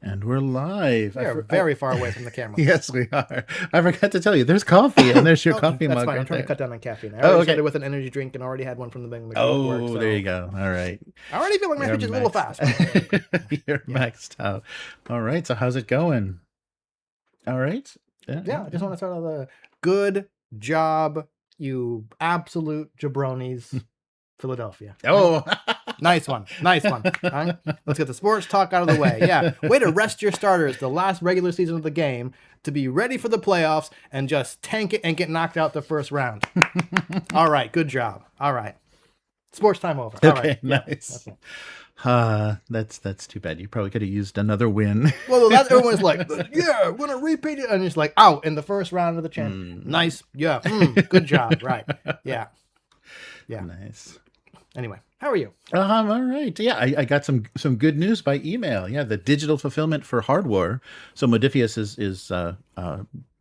And we're live. We are very far away from the camera. Yes, we are. I forgot to tell you, there's coffee, and there's your coffee mug. That's fine. Right I'm trying there. to cut down on caffeine. I already okay. started with an energy drink and already had one from the thing. Oh, work, so. there you go. All right. I already feel like my pitch is a little fast. You're maxed out. All right. So how's it going? All right. Yeah. I just want to start with a good job, you absolute jabronis, Philadelphia. Oh, nice one. Nice one. Right? Let's get the sports talk out of the way. Yeah. Way to rest your starters the last regular season of the game to be ready for the playoffs and just tank it and get knocked out the first round. All right. Good job. All right. Sports time over. All okay. right. Nice. That's too bad. You probably could have used another win. Well, that's everyone's like, yeah, we're gonna repeat it, and it's like out in the first round of the champion. Nice, yeah, good job, right? Yeah. Nice. Anyway, how are you? All right. Yeah, I got some good news by email. Yeah, the digital fulfillment for Hardware. So Modifius is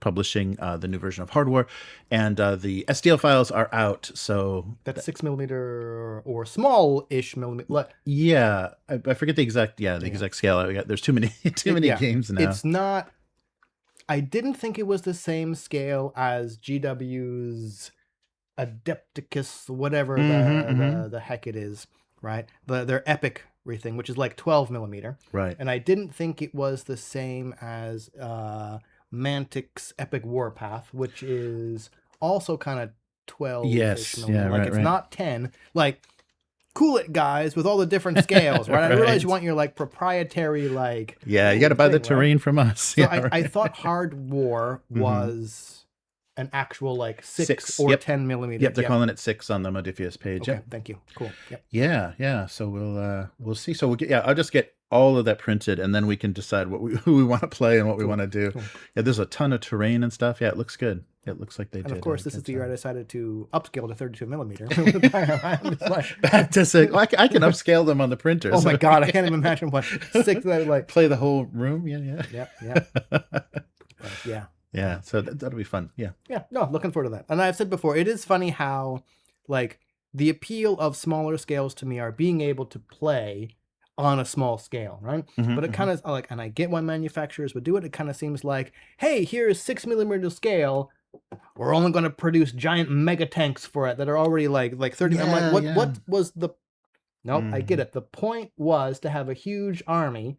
publishing the new version of Hardware, and the STL files are out. So that's 6mm or small-ish millimeter. Yeah, I forget the exact exact scale. There's too many games now. It's not. I didn't think it was the same scale as GW's Adepticus, whatever the heck it is, right? Their epic thing, which is like 12mm, right? And I didn't think it was the same as Mantic's Epic Warpath, which is also kind of 12. Yes, yeah, like it's not 10. Like, cool it, guys, with all the different scales, right? I realize you want your like proprietary you got to buy the terrain from us. So I thought Hard War was an actual like 6 or 10mm. Yep, they're calling it 6 on the Modifius page. Okay, thank you. Cool. Yep. Yeah. So we'll see. So I'll just get all of that printed, and then we can decide who we want to play and what we want to do. Cool. Yeah, there's a ton of terrain and stuff. Yeah, it looks good. It looks like they did. And of course, this is the year I decided to upscale to 32mm. I can upscale them on the printer. Oh my god, I can't even imagine what 6 that would like play the whole room. Yeah. Yeah. Yeah, so that'll be fun. Yeah. No, looking forward to that. And I've said before, it is funny how like the appeal of smaller scales to me are being able to play on a small scale, right? But it kind of like, and I get why manufacturers would do it. It kind of seems like, hey, here's 6mm scale. We're only going to produce giant mega tanks for it that are already like 30. I'm like, what was the? Nope, I get it. The point was to have a huge army.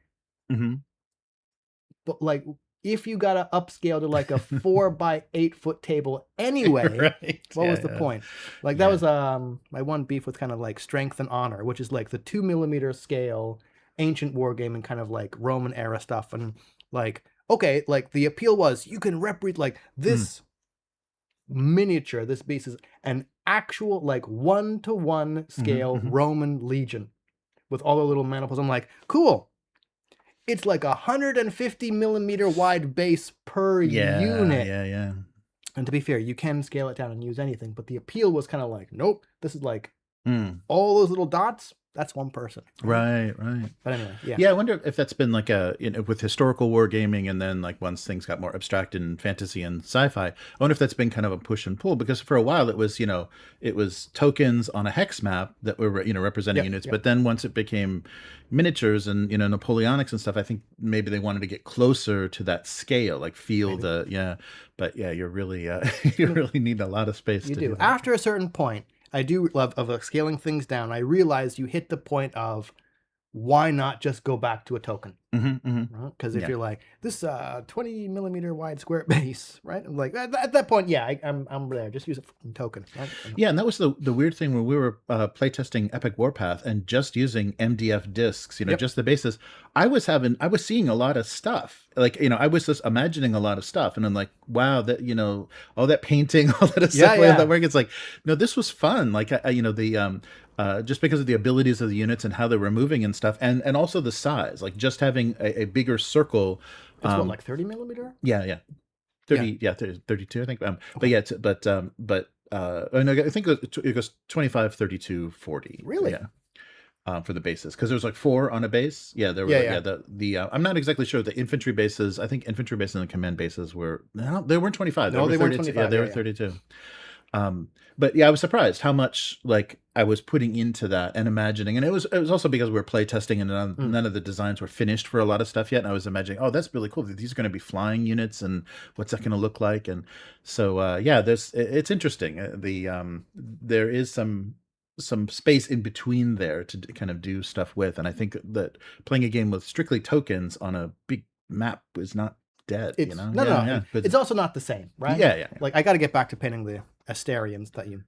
But like, if you got to upscale to like a 4x8 foot table anyway, what was the point? Like that was my one beef with kind of like Strength and Honor, which is like the 2mm scale ancient wargaming kind of like Roman era stuff. And like, okay, like the appeal was you can represent like this miniature, this beast is an actual like 1-to-1 scale Roman legion with all the little maniples. I'm like, cool. It's like 150mm wide base per unit. Yeah. And to be fair, you can scale it down and use anything, but the appeal was kind of like, nope, this is like all those little dots. That's one person. Right. But anyway, Yeah, I wonder if that's been like with historical wargaming, and then like once things got more abstract in fantasy and sci-fi, I wonder if that's been kind of a push and pull, because for a while it was tokens on a hex map that were representing units, but then once it became miniatures and Napoleonics and stuff, I think maybe they wanted to get closer to that scale, like feel But you're really you really need a lot of space. You to do. that. After a certain point, I do love of scaling things down. I realize you hit the point of why not just go back to a token? Because if you're like this 20mm wide square base, right? I'm like at that point, I'm there. Just use it for token. Right? Yeah, and that was the weird thing when we were playtesting Epic Warpath and just using MDF discs, just the bases. I was seeing a lot of stuff. Like, I was just imagining a lot of stuff, and I'm like, wow, that all that painting, all that stuff, that work. It's like, no, this was fun. Like, just because of the abilities of the units and how they were moving and stuff, and also the size, like just having a bigger circle. It's what, like 30mm? Yeah. 32, I think. I think it goes 25, 32, 40. Really? Yeah. For the bases, because there was like 4 on a base. Yeah, there were. I'm not exactly sure the infantry bases. I think infantry bases and command bases were they weren't 25. No, they weren't 25. Yeah, they were 32. But yeah, I was surprised how much like I was putting into that and imagining, and it was also because we were playtesting and none of the designs were finished for a lot of stuff yet. And I was imagining, oh, that's really cool. These are going to be flying units, and what's that going to look like? And so, yeah, it's interesting. There is some space in between there to kind of do stuff with, and I think that playing a game with strictly tokens on a big map is not dead. It's, you know, no. It's also not the same, right? Yeah. Like I got to get back to painting the Asterians that you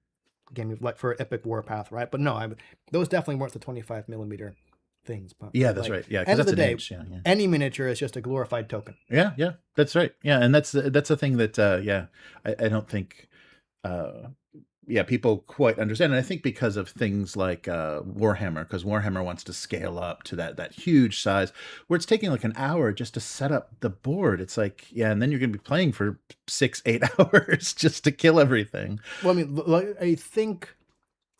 gave me, like for Epic Warpath, right? But no, those definitely weren't the 25 millimeter things. But yeah, that's right. Yeah, end of that's the day, inch. Yeah. Any miniature is just a glorified token. Yeah, that's right. Yeah, and that's a thing that I don't think people quite understand. And I think because of things like Warhammer, because Warhammer wants to scale up to that huge size, where it's taking like an hour just to set up the board. It's like, and then you're going to be playing for 6-8 hours just to kill everything. Well, I mean, I think,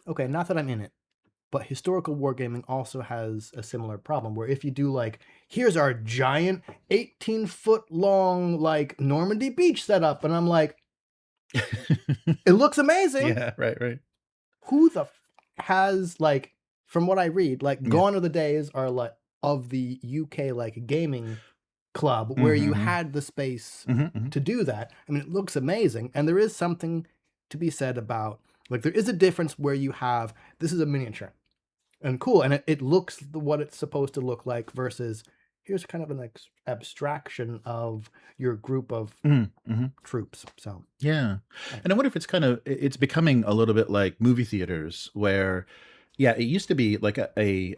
okay, not that I'm in it, but historical wargaming also has a similar problem where if you do like, here's our giant 18-foot long like Normandy beach setup, and I'm like, it looks amazing. Yeah, right. Who has, like, from what I read, like, gone are the days are like of the UK like gaming club where you had the space to do that. I mean, it looks amazing, and there is something to be said about, like, there is a difference where you have, this is a miniature and cool, and it looks what it's supposed to look like versus here's kind of an abstraction of your group of troops. So yeah, and I wonder if it's becoming a little bit like movie theaters where, yeah, it used to be like a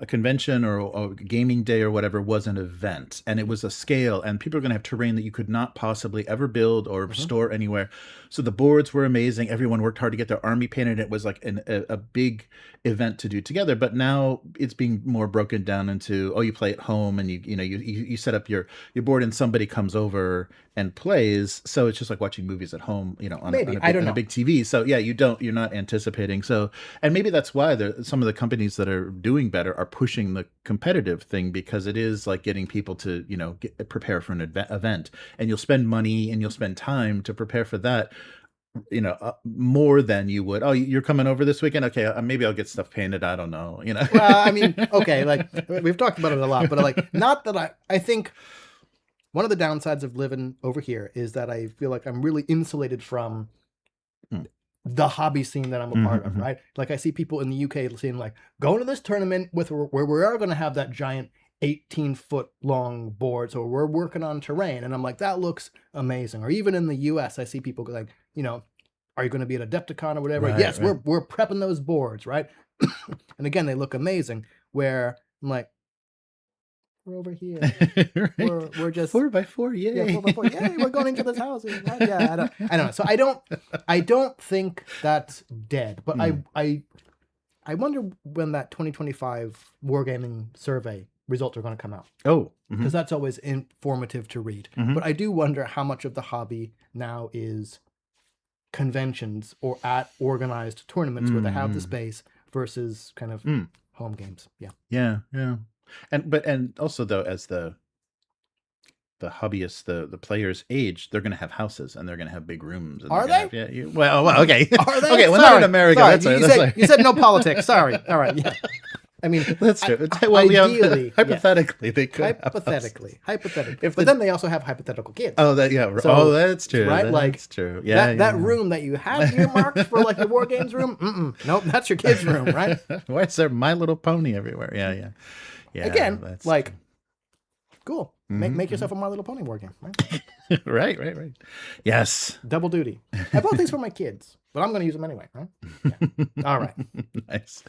convention or a gaming day or whatever was an event, and it was a scale, and people are going to have terrain that you could not possibly ever build or store anywhere. So the boards were amazing. Everyone worked hard to get their army painted. It was like a big event to do together. But now it's being more broken down into, you play at home, and you set up your board, and somebody comes over and plays. So it's just like watching movies at home, on a big TV. So yeah, you're not anticipating. So, and maybe that's why some of the companies that are doing better are pushing the competitive thing, because it is like getting people to prepare for an event, and you'll spend money and you'll spend time to prepare for that, more than you would. Oh, you're coming over this weekend? Okay, maybe I'll get stuff painted. I don't know. Well, I mean, okay, like we've talked about it a lot, but like, not that I think one of the downsides of living over here is that I feel like I'm really insulated from the hobby scene that I'm a part of, right? Like I see people in the UK saying like, going to this tournament where we are going to have that giant 18-foot long board, so we're working on terrain, and I'm like, that looks amazing. Or even in the US, I see people like, are you going to be at Adepticon or whatever? Right, yes, right. We're prepping those boards, right? And again, they look amazing. Where I'm like, we're over here. Right. We're just 4x4, yay. Yeah, 4x4, yay. We're going into this house. Right? Yeah, I don't know. So I don't think that's dead. But I wonder when that 2025 Wargaming survey results are going to come out. Oh, because that's always informative to read. But I do wonder how much of the hobby now is conventions or at organized tournaments where they have the space versus kind of home games. Yeah. And also though, as the hobbyists, the players age, they're going to have houses and they're going to have big rooms. And are they? Well, okay. Are they? Okay, well, not in America. Sorry. You said no politics. Sorry. All right. Yeah. I mean, that's true. Ideally, hypothetically, they could. Hypothetically. But then they also have hypothetical kids. Oh, that's true. Right? That's true. Yeah. That room that you have earmarked for like the war games room. Nope, that's your kids' room, right? Why is there My Little Pony everywhere? Yeah. Again, like, cool. Make yourself a My Little Pony war game, right? Right. Yes. Double duty. I bought these for my kids, but I'm going to use them anyway, right? Yeah. All right. Nice.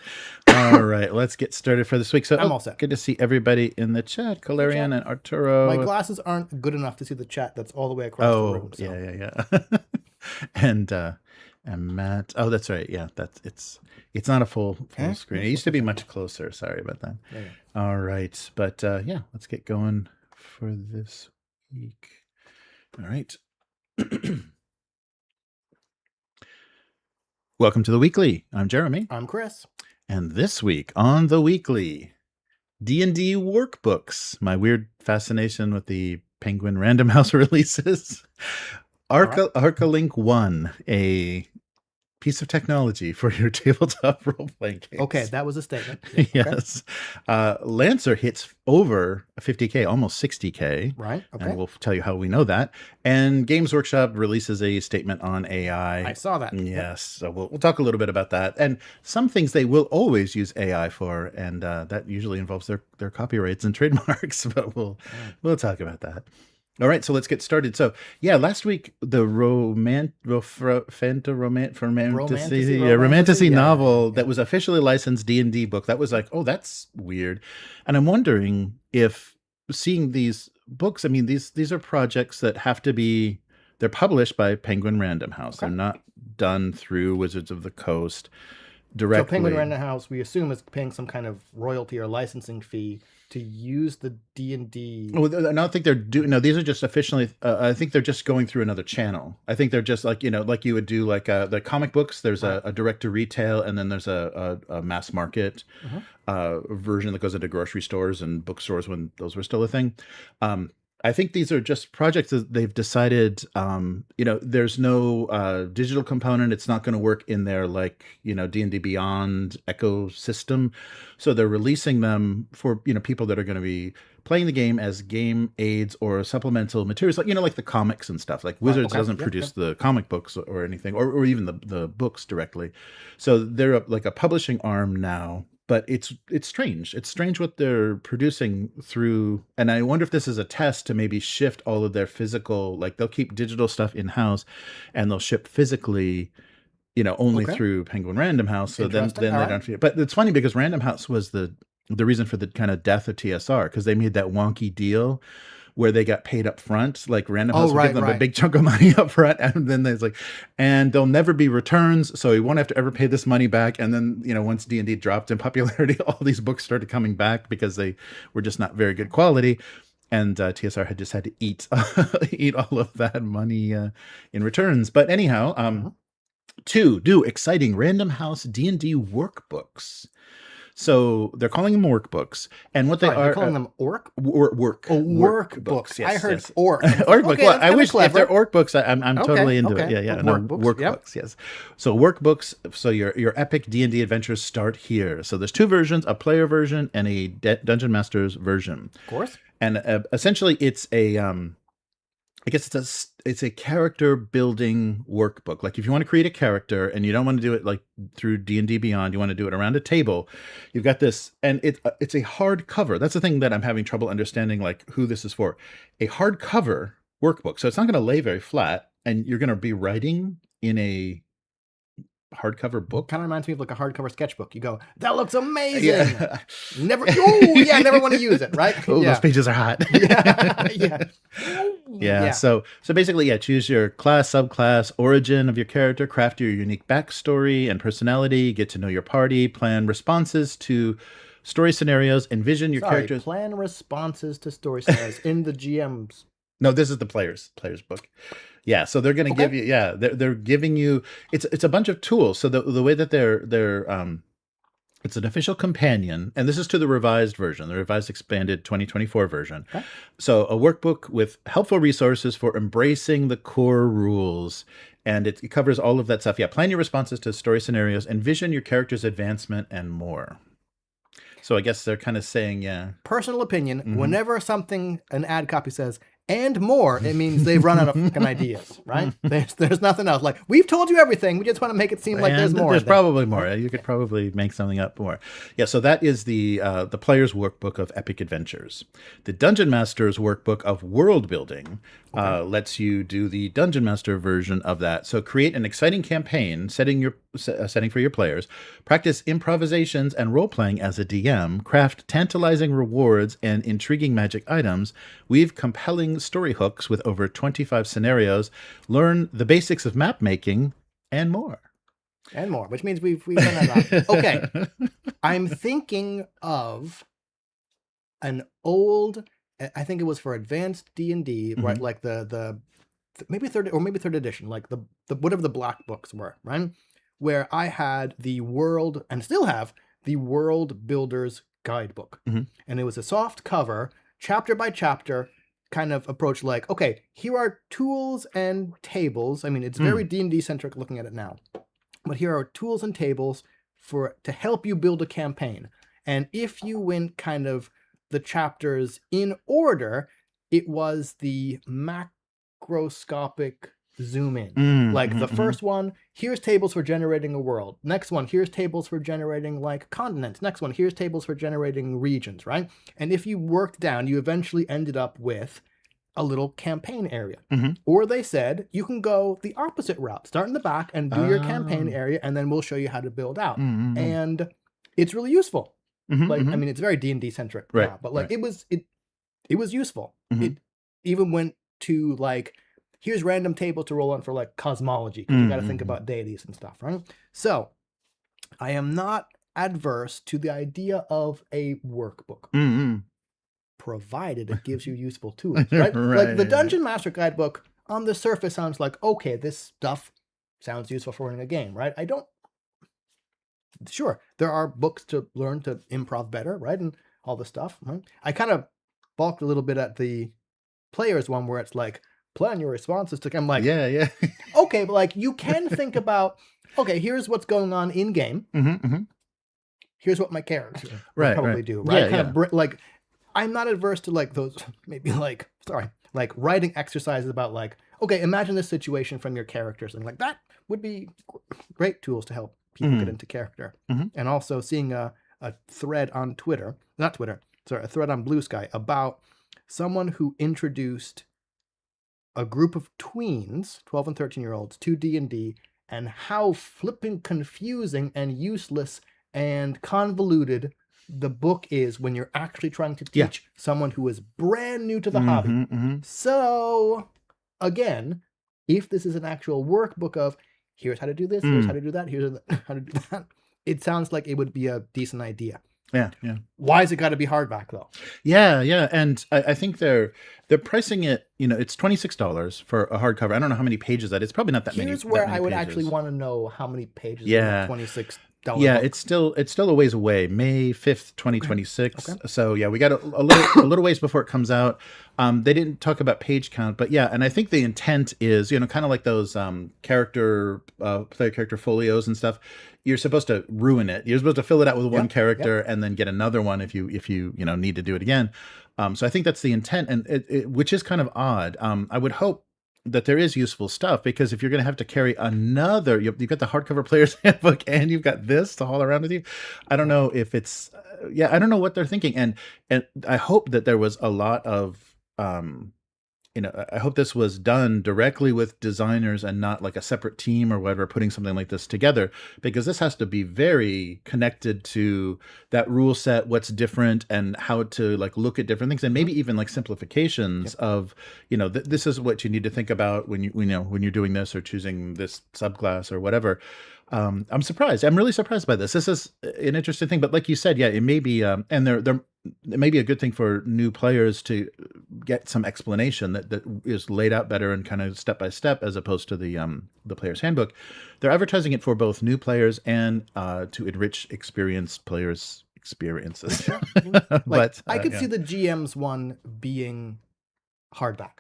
All right, let's get started for this week. So I'm all set. Good to see everybody in the chat. Kalarian and Arturo. My glasses aren't good enough to see the chat that's all the way across the room. So. Yeah. And Matt. Oh, that's right. Yeah, it's not a full screen. It used to be much closer. Sorry about that. Yeah. All right, but let's get going for this week. All right. Welcome to the Weekly. I'm Jeremy. I'm Chris. And this week on the Weekly, D&D Workbooks. My weird fascination with the Penguin Random House releases. Arcalink One, a piece of technology for your tabletop role-playing games. Okay, that was a statement. Yeah, yes. Lancer hits over 50K, almost 60K. Right, okay. And we'll tell you how we know that. And Games Workshop releases a statement on AI. I saw that. Yes, so we'll talk a little bit about that. And some things they will always use AI for, and that usually involves their copyrights and trademarks, but we'll talk about that. All right, so let's get started. So, yeah, last week the romantasy novel that was officially licensed D&D book, that was like, oh, that's weird. And I'm wondering if seeing these books, I mean, these are projects that have to be, they're published by Penguin Random House. Okay. They're not done through Wizards of the Coast directly. So Penguin Random House, we assume, is paying some kind of royalty or licensing fee to use the D&D. Well, I don't think they're doing. No, these are just officially. I think they're just going through another channel. I think they're just like like you would do like the comic books. There's a direct to retail, and then there's a mass market version that goes into grocery stores and bookstores when those were still a thing. I think these are just projects that they've decided, there's no digital component. It's not going to work in their D&D Beyond ecosystem. So they're releasing them for, people that are going to be playing the game as game aids or supplemental materials, like the comics and stuff. Like Wizards doesn't produce the comic books or anything, or even the books directly. So they're like a publishing arm now. But it's strange. It's strange what they're producing through, and I wonder if this is a test to maybe shift all of their physical, like they'll keep digital stuff in-house and they'll ship physically, only through Penguin Random House. So then they don't. But it's funny because Random House was the reason for the kind of death of TSR, because they made that wonky deal where they got paid up front, like Random House would give them a big chunk of money up front, and then there's and there'll never be returns, so you won't have to ever pay this money back. And then, once D&D dropped in popularity, all these books started coming back because they were just not very good quality. And TSR had just had to eat all of that money in returns. But anyhow, two new exciting Random House D&D workbooks. So they're calling them workbooks, and what they're calling them work. Workbooks. Yes, I heard yes. orc. Orc. Okay, well, I wish clever. if they're orc books, I'm totally into it. Yeah. Workbooks. Yes. So workbooks. So your epic D&D adventures start here. So there's two versions: a player version and a Dungeon Master's version. Of course. And essentially, it's a I guess it's a character building workbook. Like if you want to create a character and you don't want to do it like through D&D Beyond, you want to do it around a table, you've got this, and it's a hardcover. That's the thing that I'm having trouble understanding, like who this is for. A hardcover workbook. So it's not going to lay very flat, and you're going to be writing in a hardcover book. Kind of reminds me of like a hardcover sketchbook. You go, that looks amazing. Yeah. Never want to use it, right? Oh, those pages are hot. Yeah. So basically, choose your class, subclass, origin of your character, craft your unique backstory and personality, get to know your party, plan responses to story scenarios, envision your characters. Plan responses to story scenarios in the GM's. No, this is the player's book. Yeah, so they're going to give you. Yeah, they're giving you. It's a bunch of tools. So the way that they're it's an official companion, and this is to the revised version, the revised expanded 2024 version. Okay. So a workbook with helpful resources for embracing the core rules, and it covers all of that stuff. Yeah, plan your responses to story scenarios, envision your character's advancement, and more. So I guess they're kind of saying, personal opinion. Whenever an ad copy says and more, it means they've run out of fucking ideas, right? There's nothing else. Like, we've told you everything. We just want to make it seem like there's more. There's probably more. You could probably make something up more. Yeah, so that is the player's workbook of epic adventures. The Dungeon Master's workbook of Worldbuilding lets you do the Dungeon Master version of that. So create an exciting campaign, setting for your players, practice improvisations and role-playing as a DM, craft tantalizing rewards and intriguing magic items, weave compelling story hooks with over 25 scenarios, learn the basics of map making, and more. And more, which means we've done that a lot. Okay. I'm thinking of an old, I think it was for advanced D&D, right? Like the maybe third edition, like the whatever the black books were, right? Where I had the world, and still have, the World Builder's Guidebook. And it was a soft cover, chapter by chapter, kind of approach, like, okay, here are tools and tables. I mean, it's very D&D centric looking at it now. but here are tools and tables to help you build a campaign. And if you went kind of the chapters in order, it was the macroscopic zoom in. Like the first one, here's tables for generating a world. Next one, here's tables for generating like continents. Next one, here's tables for generating regions, right? And if you worked down, you eventually ended up with a little campaign area. Or they said, you can go the opposite route. Start in the back and do your campaign area, and then we'll show you how to build out. And it's really useful. Like, I mean, it's very D&D centric now, but like it was useful. It even went to like, here's random tables to roll on for like cosmology, because you got to think about deities and stuff, right? So I am not adverse to the idea of a workbook, provided it gives you useful tools, right? Like the Dungeon Master Guidebook on the surface sounds like, okay, this stuff sounds useful for running a game, right? Sure, there are books to learn to improv better, right? And all this stuff, right? I kind of balked a little bit at the players one where it's like, plan your responses to, I'm like, yeah. Okay, but like you can think about, okay, here's what's going on in game. Here's what my character would probably do, right? Like, I'm not adverse to like those, maybe like, like writing exercises about like, okay, imagine this situation from your characters, and like that would be great tools to help people get into character. And also seeing a thread on a thread on Blue Sky about someone who introduced a group of tweens, 12 and 13-year-olds, to D&D, and how flipping confusing and useless and convoluted the book is when you're actually trying to teach someone who is brand new to the hobby. So, again, if this is an actual workbook of, here's how to do this, here's how to do that, here's how to do that, it sounds like it would be a decent idea. Yeah. Why has it got to be hardback though? Yeah. And I think they're pricing it, it's $26 for a hardcover. I don't know how many pages that is. It's probably not that many. Here's where I would actually want to know how many pages. $26. Yeah, book. It's still a ways away. May 5th, 2026. Okay. So yeah, we got a little ways before it comes out. They didn't talk about page count, but yeah, and I think the intent is, kind of like those player character folios and stuff. You're supposed to ruin it. You're supposed to fill it out with one character and then get another one if you need to do it again. So I think that's the intent, and which is kind of odd. I would hope that there is useful stuff, because if you're going to have to carry another, you've got the hardcover player's handbook and you've got this to haul around with you. I don't know if it's, I don't know what they're thinking. And I hope that there was a lot of, I hope this was done directly with designers and not like a separate team or whatever putting something like this together, because this has to be very connected to that rule set, what's different, and how to like look at different things, and maybe even like simplifications of, this is what you need to think about when you're doing this or choosing this subclass or whatever. I'm surprised. I'm really surprised by this. This is an interesting thing, but like you said, it may be, and it may be a good thing for new players to get some explanation that is laid out better and kind of step by step, as opposed to the player's handbook. They're advertising it for both new players and to enrich experienced players' experiences. But I could see the GM's one being hardback.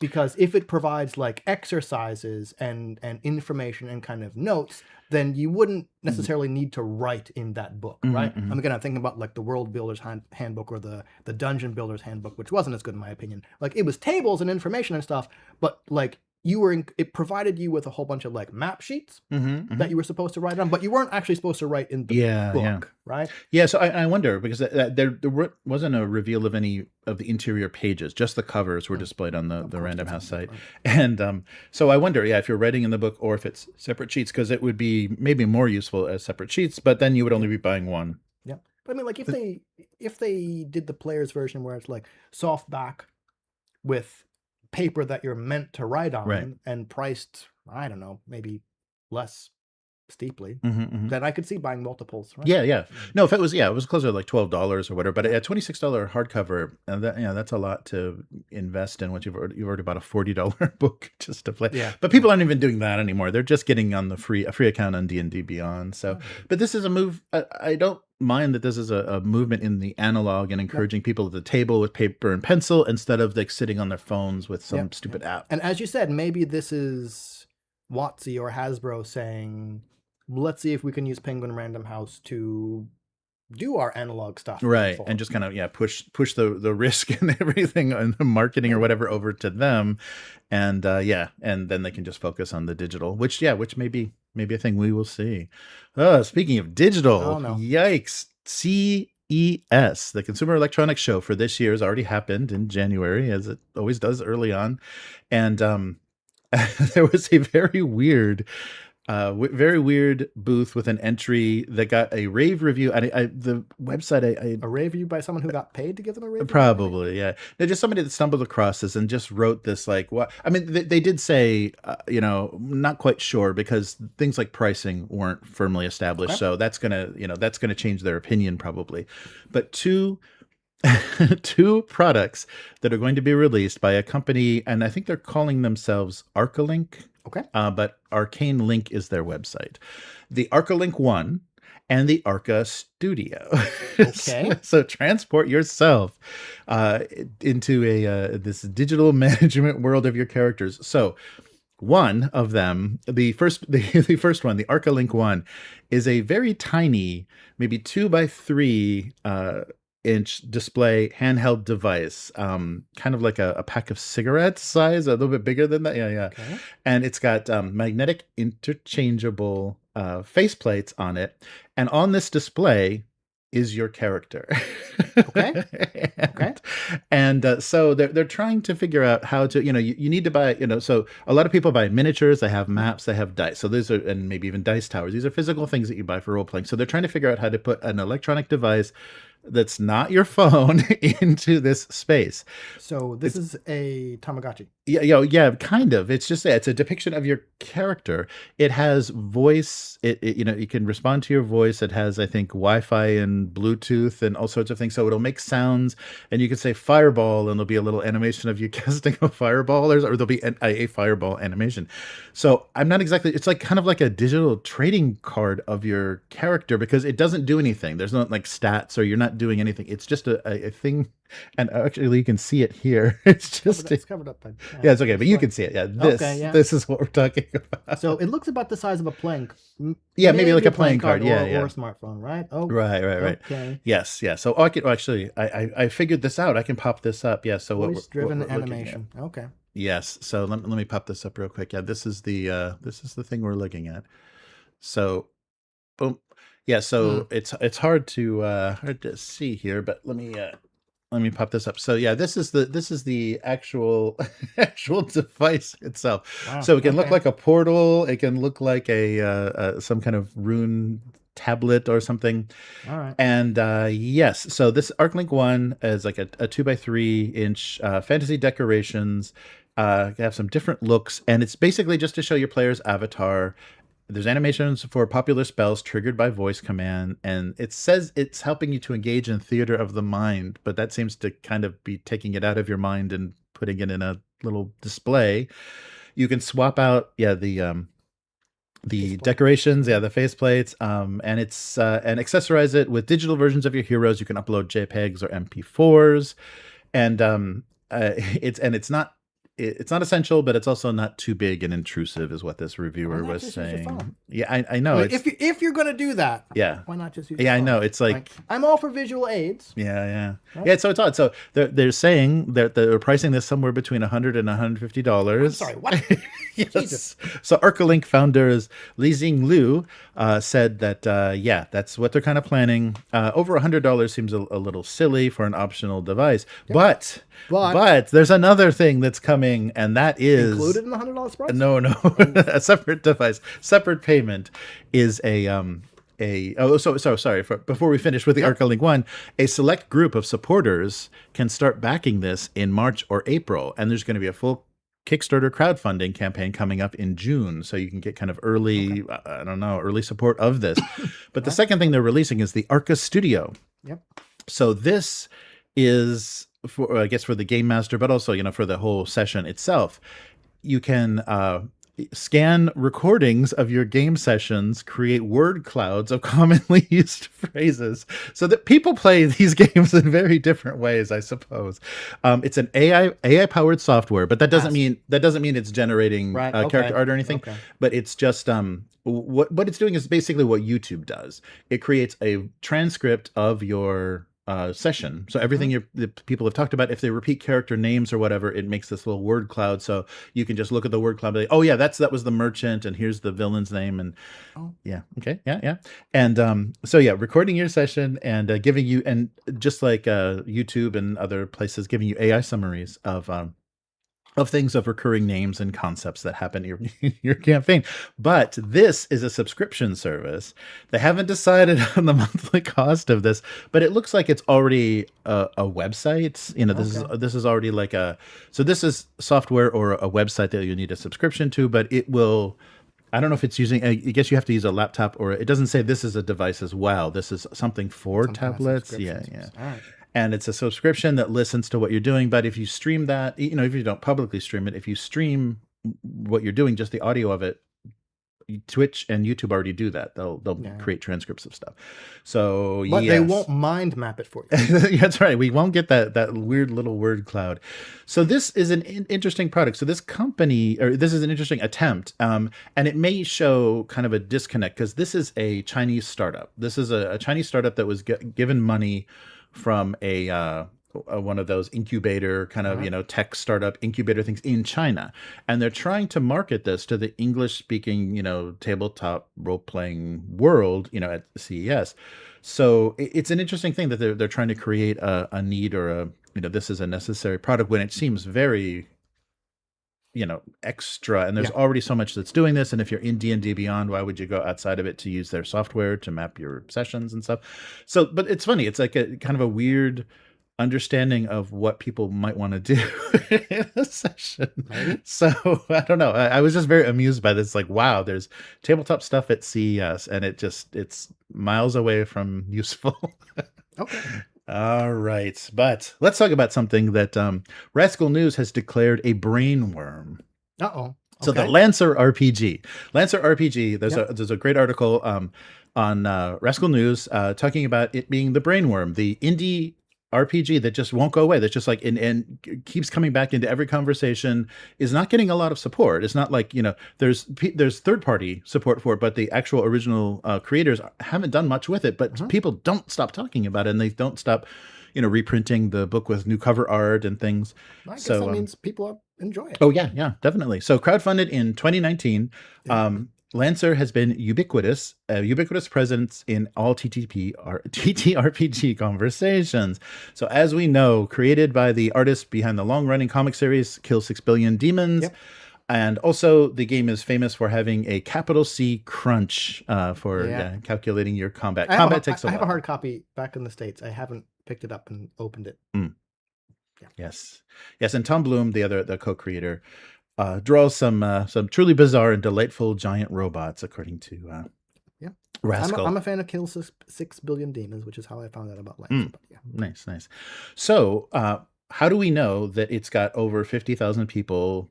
Because if it provides like exercises and information and kind of notes, then you wouldn't necessarily need to write in that book, right? I'm thinking about like the World Builder's Handbook or the Dungeon Builder's Handbook, which wasn't as good in my opinion. Like it was tables and information and stuff, but like it provided you with a whole bunch of like map sheets that you were supposed to write on, but you weren't actually supposed to write in the book, right? Yeah, so I wonder, because there wasn't a reveal of any of the interior pages, just the covers were displayed on the Random House site. Right. And so I wonder, if you're writing in the book or if it's separate sheets, because it would be maybe more useful as separate sheets, but then you would only be buying one. Yeah. But I mean, like if they did the player's version where it's like softback with paper that you're meant to write on and priced, I don't know, maybe less steeply, then I could see buying multiples. Right? Yeah. No, if it was closer to like $12 or whatever, but a $26 hardcover, that's a lot to invest in. Once you've already bought a $40 book just to play. Yeah. But people aren't even doing that anymore. They're just getting on a free account on D&D Beyond. So, but this is a move. I don't mind that this is a movement in the analog and encouraging people at the table with paper and pencil instead of like sitting on their phones with some stupid app. And as you said, maybe this is WotC or Hasbro saying, let's see if we can use Penguin Random House to do our analog stuff. Right. And just kind of, push the risk and everything and the marketing or whatever over to them. And and then they can just focus on the digital, which may be a thing we will see. Speaking of digital, Oh, no. Yikes. CES, the Consumer Electronics Show for this year, has already happened in January, as it always does early on. And there was a very weird booth with an entry that got a rave review. The website, a rave review by someone who got paid to give them a rave review? Probably, yeah. They're just somebody that stumbled across this and just wrote this, like, what? I mean, they did say, not quite sure, because things like pricing weren't firmly established. Okay. So that's gonna change their opinion probably. But two products that are going to be released by a company, and I think they're calling themselves Arcalink. Okay. But Arcane Link is their website. The Arcalink One and the Arca Studio. Okay. So transport yourself into this digital management world of your characters. So one of them, the first one, the Arcalink One, is a very tiny, maybe 2x3 inch display handheld device, kind of like a pack of cigarettes size, a little bit bigger than that. Yeah. Okay. And it's got magnetic interchangeable faceplates on it. And on this display is your character. Okay. And so they're trying to figure out how to, you need to buy, so a lot of people buy miniatures, they have maps, they have dice. So these are, and maybe even dice towers. These are physical things that you buy for role playing. So they're trying to figure out how to put an electronic device that's not your phone into this space. So this is a Tamagotchi. Yeah, kind of. It's just it's a depiction of your character. It has voice. You can respond to your voice. It has, I think, Wi-Fi and Bluetooth and all sorts of things. So it'll make sounds, and you can say fireball, and there'll be a little animation of you casting a fireball, or there'll be a fireball animation. So I'm not exactly. It's like kind of like a digital trading card of your character, because it doesn't do anything. There's not like stats, or you're not doing anything. It's just a thing. And actually, you can see it here. It's just it's covered up by. Yeah, it's okay, but you can see it. Yeah, this is what we're talking about. So it looks about the size of a playing. Yeah, maybe like a playing card. Or a smartphone, right? Oh, right. Okay. Yes, yeah. So I figured this out. I can pop this up. Yeah. So voice-driven animation. Okay. Yes. So let me pop this up real quick. Yeah, this is the thing we're looking at. So, boom. Yeah. So it's hard to see here, but let me pop this up. So yeah, this is the actual device itself. Wow, so it can look like a portal. It can look like a some kind of rune tablet or something. All right. And yes, so this Arcalink One is like a 2x3 inch fantasy decorations. Have some different looks, and it's basically just to show your player's avatar. There's animations for popular spells triggered by voice command, and it says it's helping you to engage in theater of the mind, but that seems to kind of be taking it out of your mind and putting it in a little display. You can swap out, the decorations, the faceplates, and it's and accessorize it with digital versions of your heroes. You can upload JPEGs or MP4s, and it's not essential, but it's also not too big and intrusive, is what this reviewer was saying. Yeah, I know. Like, if you're going to do that, why not just use your phone? I know. It's like I'm all for visual aids. Yeah. Right? Yeah, so it's odd. So they're saying that they're pricing this somewhere between $100 and $150. I'm sorry, what? Yes. Jesus. So Arcalink founders Li Xing Liu said that, that's what they're kind of planning. Over $100 seems a little silly for an optional device, but there's another thing that's coming, and that is included in the $100 price. No, a separate device, separate payment is before we finish with the Arcalink One, a select group of supporters can start backing this in March or April, and there's going to be a full Kickstarter crowdfunding campaign coming up in June, so you can get kind of early, early support of this. But the second thing they're releasing is the Arca Studio. Yep. So this is for the game master, but also for the whole session itself. You can scan recordings of your game sessions, create word clouds of commonly used phrases, so that people play these games in very different ways, I suppose. It's an AI powered software, but that doesn't mean it's generating character art or anything. But it's just what it's doing is basically what YouTube does. It creates a transcript of your session. So everything the people have talked about, if they repeat character names or whatever, it makes this little word cloud. So you can just look at the word cloud and be like, oh yeah, that was the merchant, and here's the villain's name. And and so recording your session and giving you, and just like YouTube and other places, giving you AI summaries of things, of recurring names and concepts that happen in your campaign. But this is a subscription service. They haven't decided on the monthly cost of this, but it looks like it's already a website. This is already like this is software or a website that you need a subscription to, but it will. I don't know if it's using, I guess you have to use a laptop, or it doesn't say this is a device as well. This is something for tablets. Yeah. All right. And it's a subscription that listens to what you're doing. But if you stream that, if you don't publicly stream it, if you stream what you're doing, just the audio of it, Twitch and YouTube already do that. They'll create transcripts of stuff. So but they won't mind map it for you. That's right. We won't get that weird little word cloud. So this is an interesting product. So this company, or this is an interesting attempt, and it may show kind of a disconnect, because this is a Chinese startup. This is a Chinese startup that was given money from one of those incubator kind of tech startup incubator things in China, and they're trying to market this to the English speaking tabletop role playing world at CES. So it's an interesting thing that they're trying to create a need, or this is a necessary product, when it seems very extra, and there's already so much that's doing this. And if you're in D&D Beyond, why would you go outside of it to use their software to map your sessions and stuff? So, but it's funny, it's like a kind of a weird understanding of what people might want to do in a session. Maybe. So I don't know. I was just very amused by this. Like, wow, there's tabletop stuff at CES, and it's miles away from useful. Okay. All right, but let's talk about something that Rascal News has declared a brainworm. Uh-oh. Okay. So the Lancer RPG. There's a great article on Rascal News talking about it being the brainworm, the indie RPG that just won't go away. That's just like and keeps coming back into every conversation. Is not getting a lot of support. It's not like there's third party support for it, but the actual original creators haven't done much with it. But people don't stop talking about it, and they don't stop reprinting the book with new cover art and things. I guess that means people enjoy it. Oh yeah, definitely. So crowdfunded in 2019. Lancer has been ubiquitous presence in all TTRPG conversations. So as we know, created by the artist behind the long-running comic series Kill 6 Billion Demons. Yep. And also the game is famous for having a capital C crunch for calculating your combat. Combat takes a while. I have a hard copy back in the States. I haven't picked it up and opened it. Yeah. Yes. And Tom Bloom, the co-creator, draws some truly bizarre and delightful giant robots, according to Rascal. I'm a fan of Kill 6 Billion Demons, which is how I found out about Lancer. Nice. So how do we know that it's got over 50,000 people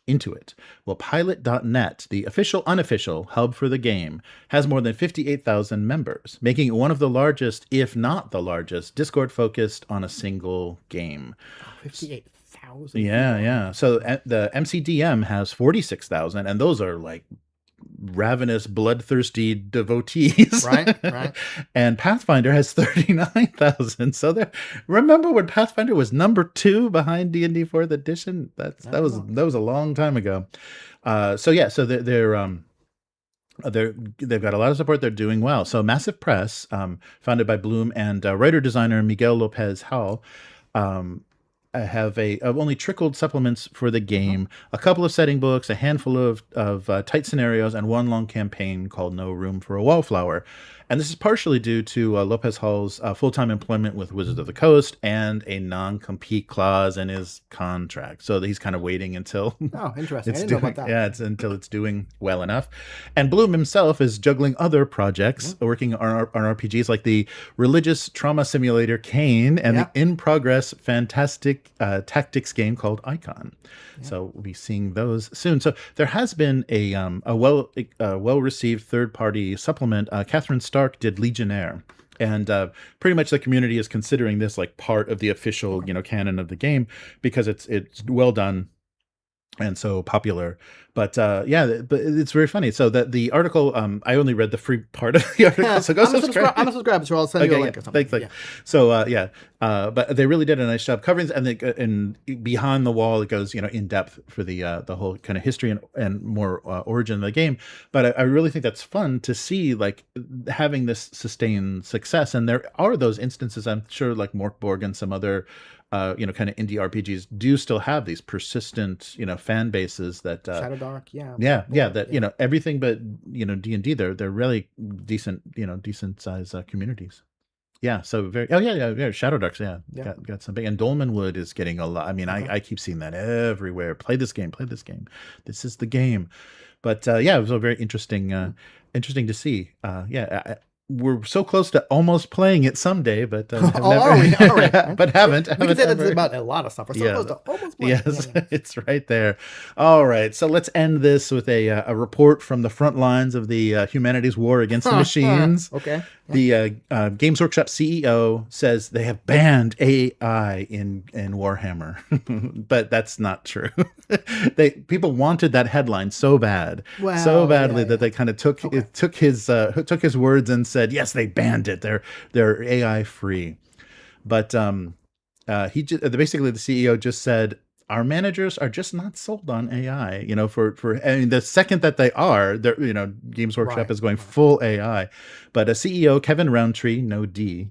into it? Well, Pilot.net, the unofficial hub for the game, has more than 58,000 members, making it one of the largest, if not the largest, Discord focused on a single game. 58,000. Yeah. So the MCDM has 46,000, and those are like ravenous, bloodthirsty devotees. Right. And Pathfinder has 39,000. So remember when Pathfinder was number 2 behind D&D 4th edition? That was a long time ago. So they've got a lot of support. They're doing well. So Massive Press, founded by Bloom and writer-designer Miguel Lopez-Hall, have only trickled supplements for the game, a couple of setting books, a handful of tight scenarios, and one long campaign called No Room for a Wallflower. And this is partially due to Lopez-Hall's full-time employment with Wizards of the Coast and a non-compete clause in his contract. So he's kind of waiting until... Oh, interesting. I didn't know about that. Yeah, until it's doing well enough. And Bloom himself is juggling other projects, working on RPGs like the religious trauma simulator Kane and the in-progress Fantastic tactics game called Icon. So we'll be seeing those soon. So there has been a well received third party supplement. Catherine Stark did Legionnaire. And pretty much the community is considering this like part of the official, canon of the game because it's well done and so popular. But but it's very funny. So that the article, I only read the free part of the article. So go subscribe. I'm a subscriber, so I'll send you a link or something. Thanks. So but they really did a nice job covering, and behind the wall it goes, in depth for the whole kind of history and more origin of the game. But I really think that's fun to see, like having this sustained success. And there are those instances, I'm sure, like Morkborg and some other kind of indie RPGs do still have these persistent, fan bases that Shadowdark, everything but D&D, they're really decent, decent size communities. Yeah, so Shadowdarks, got something, and Dolmenwood is getting a lot. I mean, I keep seeing that everywhere. Play this game. This is the game. But it was a very interesting to see. We're so close to almost playing it someday, but are we? All right. But haven't. We can say that's about a lot of stuff. We're so close to almost playing. Yes, it's right there. All right, so let's end this with a report from the front lines of the humanities war against the machines. Okay. The Games Workshop CEO says they have banned AI in Warhammer, but that's not true. People wanted that headline so badly that they kind of took his words and said, yes, they banned it. They're AI free. But basically the CEO just said, our managers are just not sold on AI, the second that they are, Games Workshop is going full AI. But a CEO, Kevin Rountree, no D,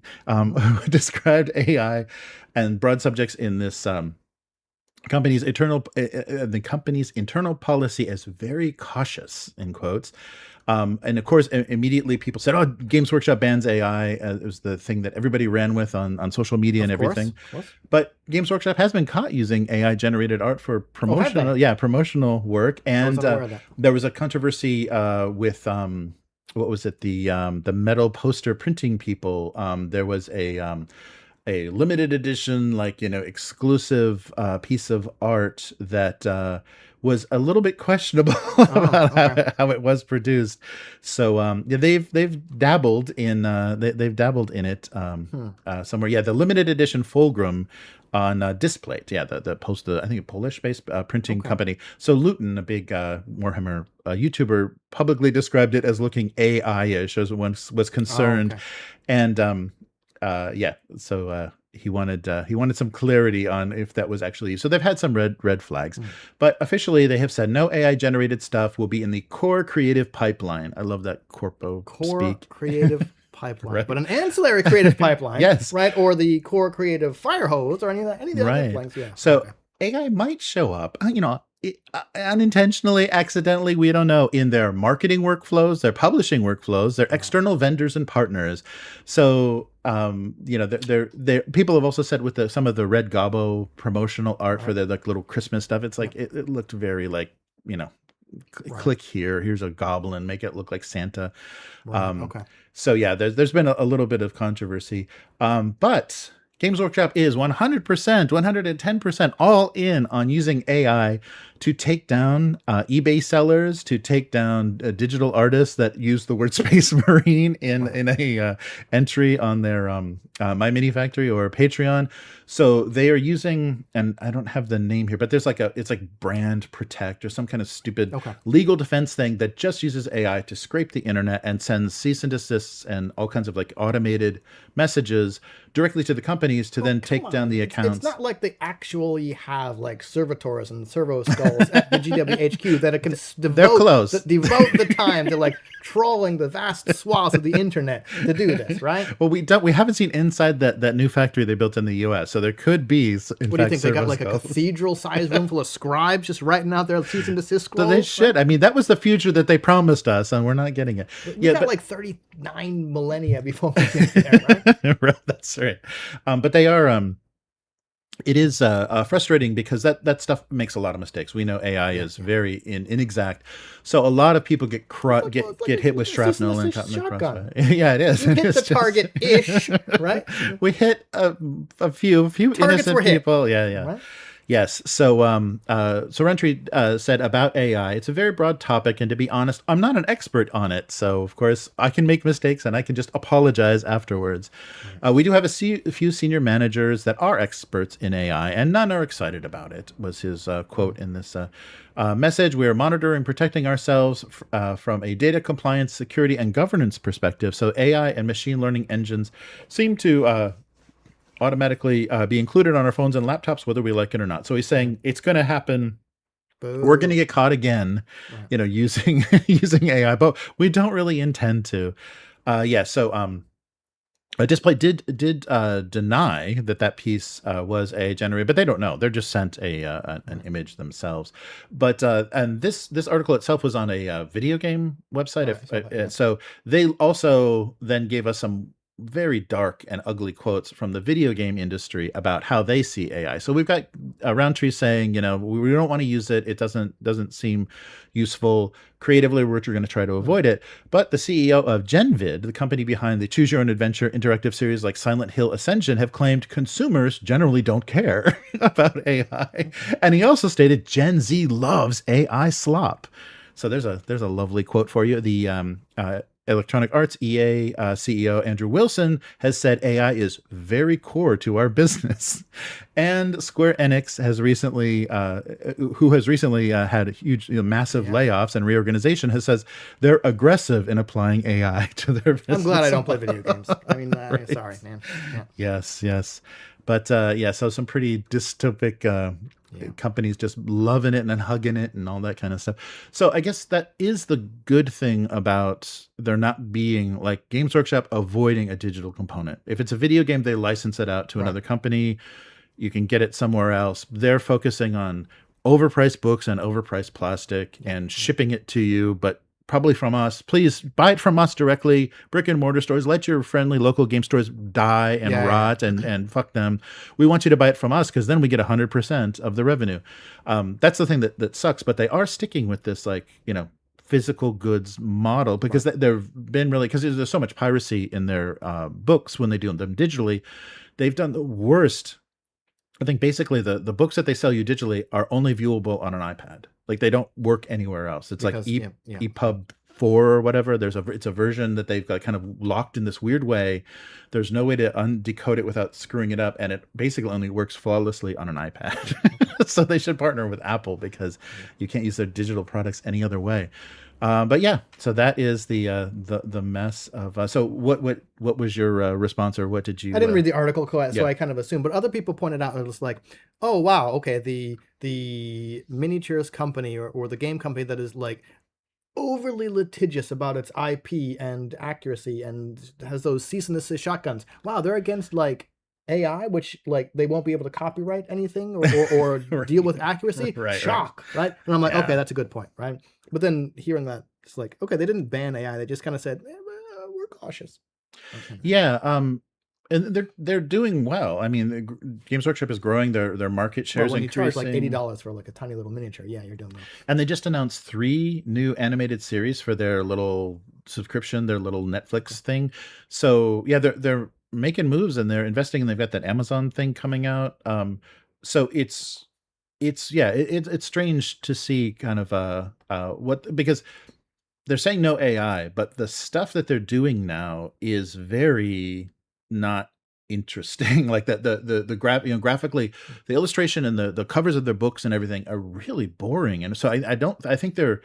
described AI and broad subjects in this the company's internal policy as very cautious, in quotes. And of course, immediately people said, "Oh, Games Workshop bans AI." It was the thing that everybody ran with on social media and everything. Of course. But Games Workshop has been caught using AI generated art for promotional work. And there was a controversy with what was it? The metal poster printing people. There was a limited edition, exclusive piece of art that was a little bit questionable about how it was produced. So they've dabbled in it somewhere. Yeah, the limited edition Fulgrim on Displate. Yeah, the I think a Polish-based printing company. So Luton, a big Warhammer YouTuber, publicly described it as looking AI-ish, as one was concerned, and so he wanted some clarity on if that was actually. So they've had some red flags, but officially they have said no AI generated stuff will be in the core creative pipeline. I love that core speak. Creative pipeline, but an ancillary creative pipeline, yes, right, or the core creative fire hose, or any of the other pipelines. Yeah. So AI might show up, unintentionally, accidentally, we don't know, in their marketing workflows, their publishing workflows, their external vendors and partners. So, they're people have also said with some of the Red Gobbo promotional art for their little Christmas stuff, it's like it looked very click here's a goblin, make it look like Santa. So there's been a little bit of controversy, but Games Workshop is 100%, 110% all in on using AI to take down eBay sellers, to take down digital artists that use the word Space Marine in a entry on their My Mini Factory or Patreon. So they are using, and I don't have the name here, but there's it's like Brand Protect or some kind of stupid legal defense thing that just uses AI to scrape the internet and sends cease and desists and all kinds of automated messages directly to the companies to then take down the accounts. It's not like they actually have servitors and servo skulls at the GWHQ that it can devote the time to trawling the vast swaths of the internet to do this, right? Well, we haven't seen inside that new factory they built in the U.S., so there could be. What do you think? They got a cathedral-sized room full of scribes just writing out their cease and desist scrolls? So they should. Right? I mean, that was the future that they promised us, and we're not getting it. We got 39 millennia before we get there, right? That's right. But they are. It is frustrating because that stuff makes a lot of mistakes. We know AI is very inexact, so a lot of people get hit with shrapnel and caught in the crossfire. Yeah, it is. You hit the target ish, right? We hit a few innocent people. Yeah. Right? Yes. So, so Rountree said about AI, it's a very broad topic, and to be honest, I'm not an expert on it. So, of course, I can make mistakes, and I can just apologize afterwards. We do have a few senior managers that are experts in AI, and none are excited about it. Was his quote in this message. We are monitoring, protecting ourselves from a data compliance, security, and governance perspective. So, AI and machine learning engines seem to automatically be included on our phones and laptops, whether we like it or not. So he's saying it's going to happen. Boom. We're going to get caught again, using using AI, but we don't really intend to. So Display did deny that piece was a generated, but they don't know. They're just sent an image themselves. But and this article itself was on a video game website. So they also then gave us some very dark and ugly quotes from the video game industry about how they see AI. So we've got Rountree saying, we don't want to use it. It doesn't seem useful creatively. We're going to try to avoid it. But the CEO of GenVid, the company behind the Choose Your Own Adventure interactive series like Silent Hill Ascension, have claimed consumers generally don't care about AI. And he also stated Gen Z loves AI slop. So there's a lovely quote for you. The Electronic Arts CEO Andrew Wilson has said AI is very core to our business, and Square Enix has recently, had huge, massive layoffs and reorganization, has says they're aggressive in applying AI to their business. I'm glad I don't play video games. I mean, right. Sorry, man. Yeah. Yes. But so some pretty dystopic companies just loving it and then hugging it and all that kind of stuff. So I guess that is the good thing about there not being, like, Games Workshop avoiding a digital component. If it's a video game, they license it out to another company. You can get it somewhere else. They're focusing on overpriced books and overpriced plastic and shipping it to you, but probably from us. Please buy it from us directly. Brick and mortar stores, let your friendly local game stores die and rot and fuck them. We want you to buy it from us because then we get 100% of the revenue. That's the thing that sucks, but they are sticking with this, physical goods model because they've been really, because there's so much piracy in their books when they do them digitally. They've done the worst. I think basically the books that they sell you digitally are only viewable on an iPad. Like, they don't work anywhere else. It's because, like EPUB 4 or whatever. It's a version that they've got kind of locked in this weird way. There's no way to undecode it without screwing it up, and it basically only works flawlessly on an iPad. So they should partner with Apple because you can't use their digital products any other way. But yeah, so that is the mess of. So what was your response, or what did you? I didn't read the article, so I kind of assumed. But other people pointed out, and it was like, oh wow, okay, the miniatures company or the game company that is like overly litigious about its IP and accuracy and has those cease and desist shotguns. Wow, they're against like AI, which like they won't be able to copyright anything or deal with accuracy. Shock, right? And I'm like, okay, that's a good point, right? But then hearing that, it's like, okay, they didn't ban AI. They just kind of said, we're cautious. Yeah. And they're doing well. I mean, Games Workshop is growing. Their market shares when increasing. You charge like $80 for like a tiny little miniature, you're doing well. And they just announced 3 new animated series for their little subscription, their little Netflix thing. So yeah, they're making moves and they're investing, and they've got that Amazon thing coming out. So it's strange to see kind of because they're saying no AI, but the stuff that they're doing now is very not interesting. Like that the graphically, the illustration and the covers of their books and everything are really boring. And so I think they're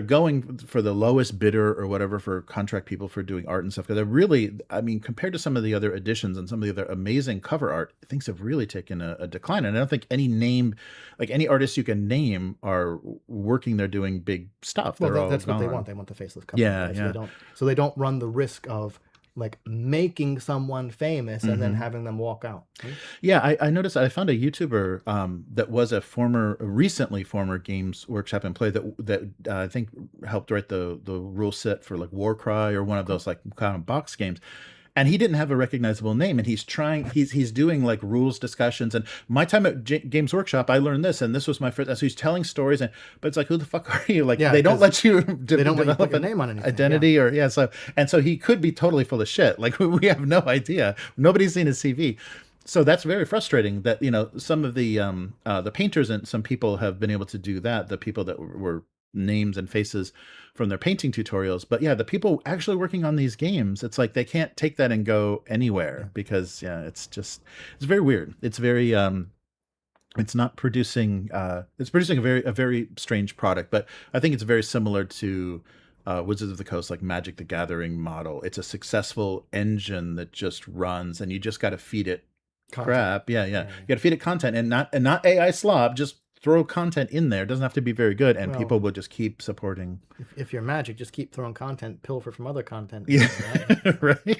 going for the lowest bidder or whatever for contract people for doing art and stuff. Because they're really, I mean, compared to some of the other editions and some of the other amazing cover art, things have really taken a decline. And I don't think any artists you can name are working there doing big stuff. Well, that's what they want. They want the faceless cover. Yeah. So they don't run the risk of like making someone famous and then having them walk out. Right? Yeah, I noticed. I found a YouTuber that was a recently former Games Workshop employee that I think helped write the rule set for like Warcry or one of those like kind of box games. and he didn't have a recognizable name, and he's doing like rules discussions. And my time at Games Workshop, I learned this, and this was my first. So he's telling stories, but it's like, who the fuck are you? Like, they don't let you develop a name on anything, identity so he could be totally full of shit. Like, we have no idea. Nobody's seen his CV. So that's very frustrating that, some of the painters and some people have been able to do that. The people that were names and faces from their painting tutorials. But yeah, the people actually working on these games, it's like they can't take that and go anywhere because it's very weird. It's very, it's not producing, it's producing a very strange product, but I think it's very similar to Wizards of the Coast, like Magic the Gathering model. It's a successful engine that just runs, and you just got to feed it crap. Yeah. You got to feed it content and not AI slob. Just throw content in there. It doesn't have to be very good, and people will just keep supporting. If you're Magic, just keep throwing content, pilfer from other content. Yeah, right.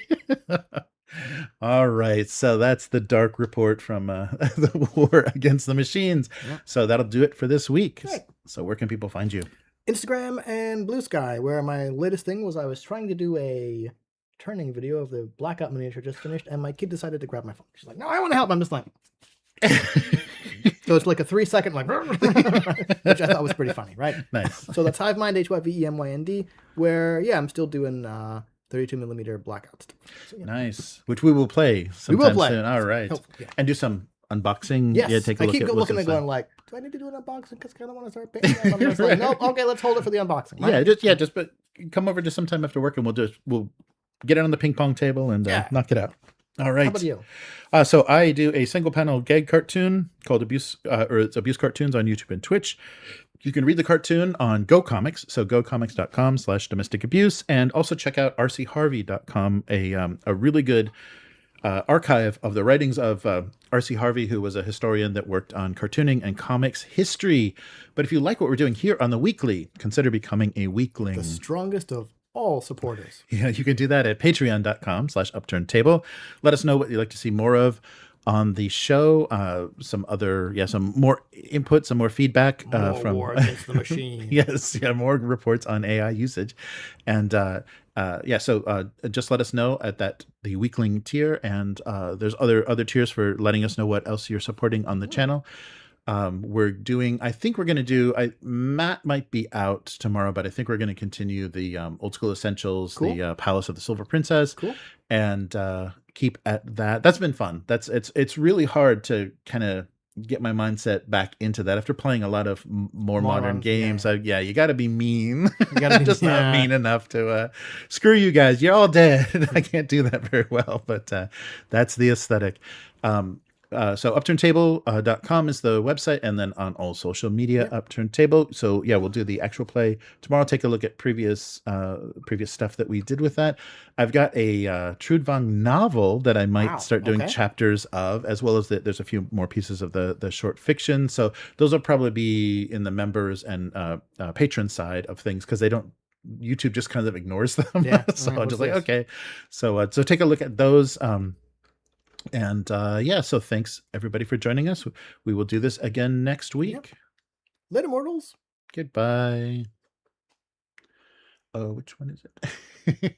All right, so that's the dark report from the war against the machines. Yeah. So that'll do it for this week. Right. So where can people find you? Instagram and Blue Sky, where my latest thing was I was trying to do a turning video of the Blackout miniature just finished, and my kid decided to grab my phone. She's like, no, I want to help. I'm just like... So it's like a 3-second like, which I thought was pretty funny, right? Nice. So that's Hivemind, HYVEMYND, where I'm still doing 32mm Blackout stuff. So, nice, which we will play sometime soon. All right, and do some unboxing. Yes, take a look. I keep looking and going like, do I need to do an unboxing? Because I kind of want to start painting. I'm just like, nope. Okay, let's hold it for the unboxing. Right? Just but come over just sometime after work, and we'll get it on the ping pong table and knock it out. All right. How about you? So I do a single panel gag cartoon called Abuse, or it's Abuse Cartoons on YouTube and Twitch. You can read the cartoon on Go Comics, so gocomics.com/domestic abuse, and also check out rcharvey.com, a really good archive of the writings of R.C. Harvey, who was a historian that worked on cartooning and comics history. But if you like what we're doing here on the weekly, consider becoming a weekling. The strongest of all supporters. Yeah, you can do that at patreon.com/upturnedtable. Let us know what you'd like to see more of on the show. Some more input, some more feedback from War Against the Machine. Yes, more reports on AI usage. And so just let us know at the weekling tier, and there's other tiers for letting us know what else you're supporting on the channel. I think we're going to do, Matt might be out tomorrow, but I think we're going to continue the Old School Essentials, the Palace of the Silver Princess, and keep at that. That's been fun. It's really hard to kind of get my mindset back into that after playing a lot of more modern games. You got to be mean. You got to just not mean enough to screw you guys. You're all dead. I can't do that very well, but that's the aesthetic. So upturntable.com is the website, and then on all social media, upturntable. So we'll do the actual play tomorrow. Take a look at previous stuff that we did with that. I've got a Trudvang novel that I might start doing chapters of, as well as there's a few more pieces of the short fiction. So those will probably be in the members and patron side of things, because YouTube just kind of ignores them. So I'm just like, okay. So take a look at those. So thanks everybody for joining us. We will do this again next week. Later, mortals. Goodbye. Oh, which one is it?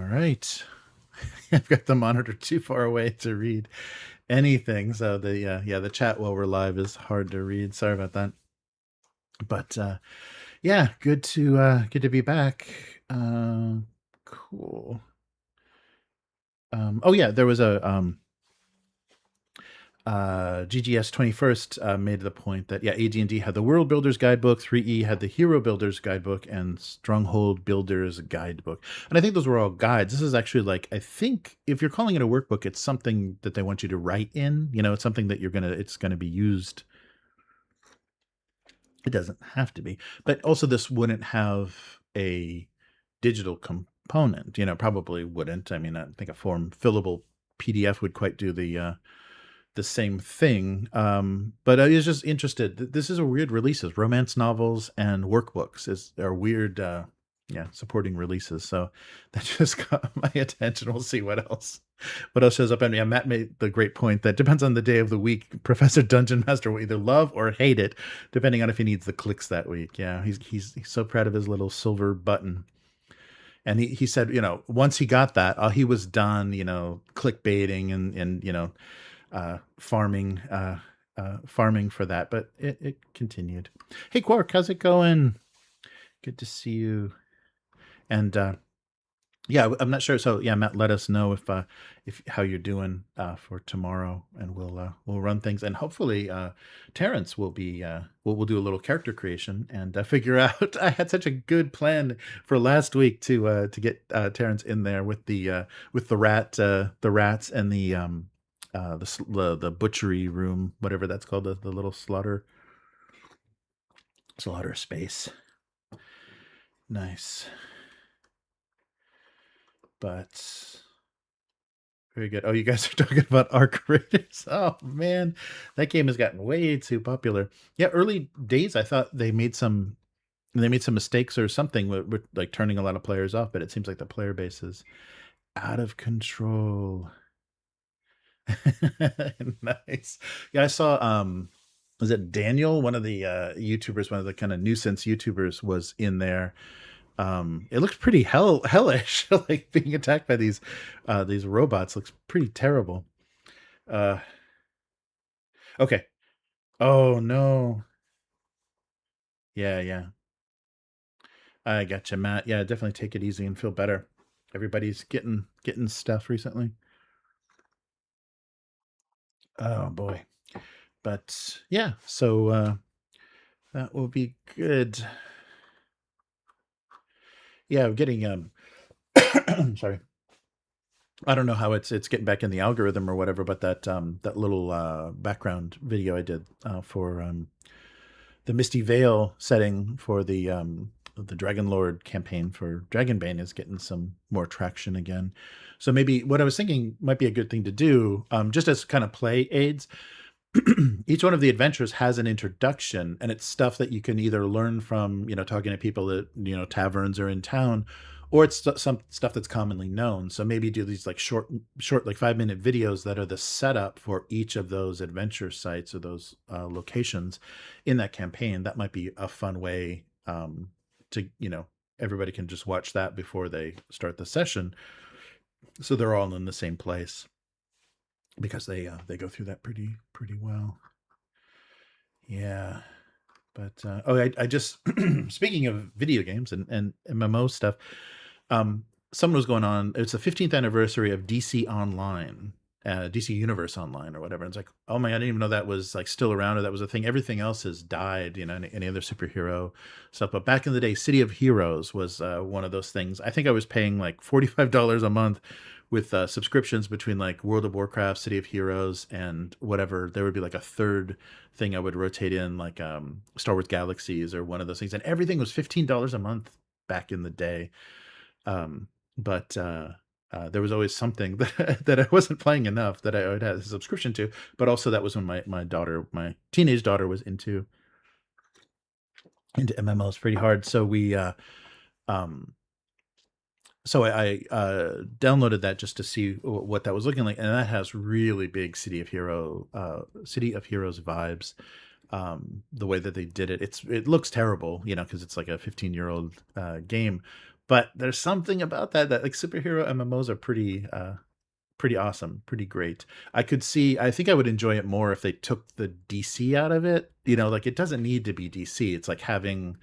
Right. I've got the monitor too far away to read anything, so the chat while we're live is hard to read. Sorry about that. But yeah, good to be back. Cool. Oh yeah, there was a GGS 21st made the point that AD&D had the World Builders Guidebook, 3E had the Hero Builders Guidebook, and Stronghold Builders Guidebook. And I think those were all guides. This is actually like, I think if you're calling it a workbook, it's something that they want you to write in. It's something that it's gonna be used. It doesn't have to be, but also this wouldn't have a digital component. Probably wouldn't. I mean, I think a form fillable PDF would quite do the same thing. But I was just interested. This is a weird releases. Romance novels and workbooks are weird, supporting releases. So that just got my attention. We'll see what else shows up. And Matt made the great point that depends on the day of the week. Professor Dungeon Master will either love or hate it, depending on if he needs the clicks that week. Yeah, he's so proud of his little silver button. And he said, once he got that, he was done, clickbaiting and farming for that, but it continued. Hey Quark, how's it going? Good to see you. And I'm not sure. So Matt, let us know if how you're doing for tomorrow, and we'll run things, and hopefully Terrence will be we'll do a little character creation and figure out. I had such a good plan for last week to get Terrence in there with the rats and the butchery room, whatever that's called, the little slaughter space. Nice. But very good. Oh, you guys are talking about Arc Raiders. Oh man, that game has gotten way too popular. Yeah, early days I thought they made some mistakes or something with like turning a lot of players off, but it seems like the player base is out of control. Nice. Yeah, I saw was it Daniel, one of the YouTubers, one of the kind of nuisance YouTubers, was in there. It looks pretty hellish. Like being attacked by these robots looks pretty terrible. Okay. Oh no. Yeah. I gotcha, Matt. Yeah, definitely take it easy and feel better. Everybody's getting stuff recently. Oh boy. But yeah, so that will be good. Yeah, getting sorry. I don't know how it's getting back in the algorithm or whatever, but that little background video I did for the Misty Veil setting for the Dragon Lord campaign for Dragonbane is getting some more traction again. So maybe what I was thinking might be a good thing to do, just as kind of play aids. Each one of the adventures has an introduction, and it's stuff that you can either learn from, talking to people at, taverns or in town, or it's some stuff that's commonly known. So maybe do these like short, like 5-minute videos that are the setup for each of those adventure sites or those locations in that campaign. That might be a fun way to, everybody can just watch that before they start the session. So they're all in the same place, because they go through that pretty well. Yeah. But I just speaking of video games and MMO stuff, someone was going on. It's the 15th anniversary of DC Online, DC Universe Online or whatever. And it's like, oh my, I didn't even know that was like still around, or that was a thing. Everything else has died, any other superhero stuff. But back in the day, City of Heroes was one of those things. I think I was paying like $45 a month with subscriptions between like World of Warcraft, City of Heroes, and whatever, there would be like a third thing I would rotate in, like Star Wars Galaxies or one of those things, and everything was $15 a month back in the day. But there was always something that I wasn't playing enough that I would have a subscription to. But also that was when my teenage daughter was into MMOs pretty hard. So um, I downloaded that just to see what that was looking like, and that has really big City of Heroes vibes. The way that they did it, it looks terrible, because it's like a 15-year-old game. But there's something about that like superhero MMOs are pretty awesome, pretty great. I think I would enjoy it more if they took the DC out of it. Like it doesn't need to be DC. It's like having,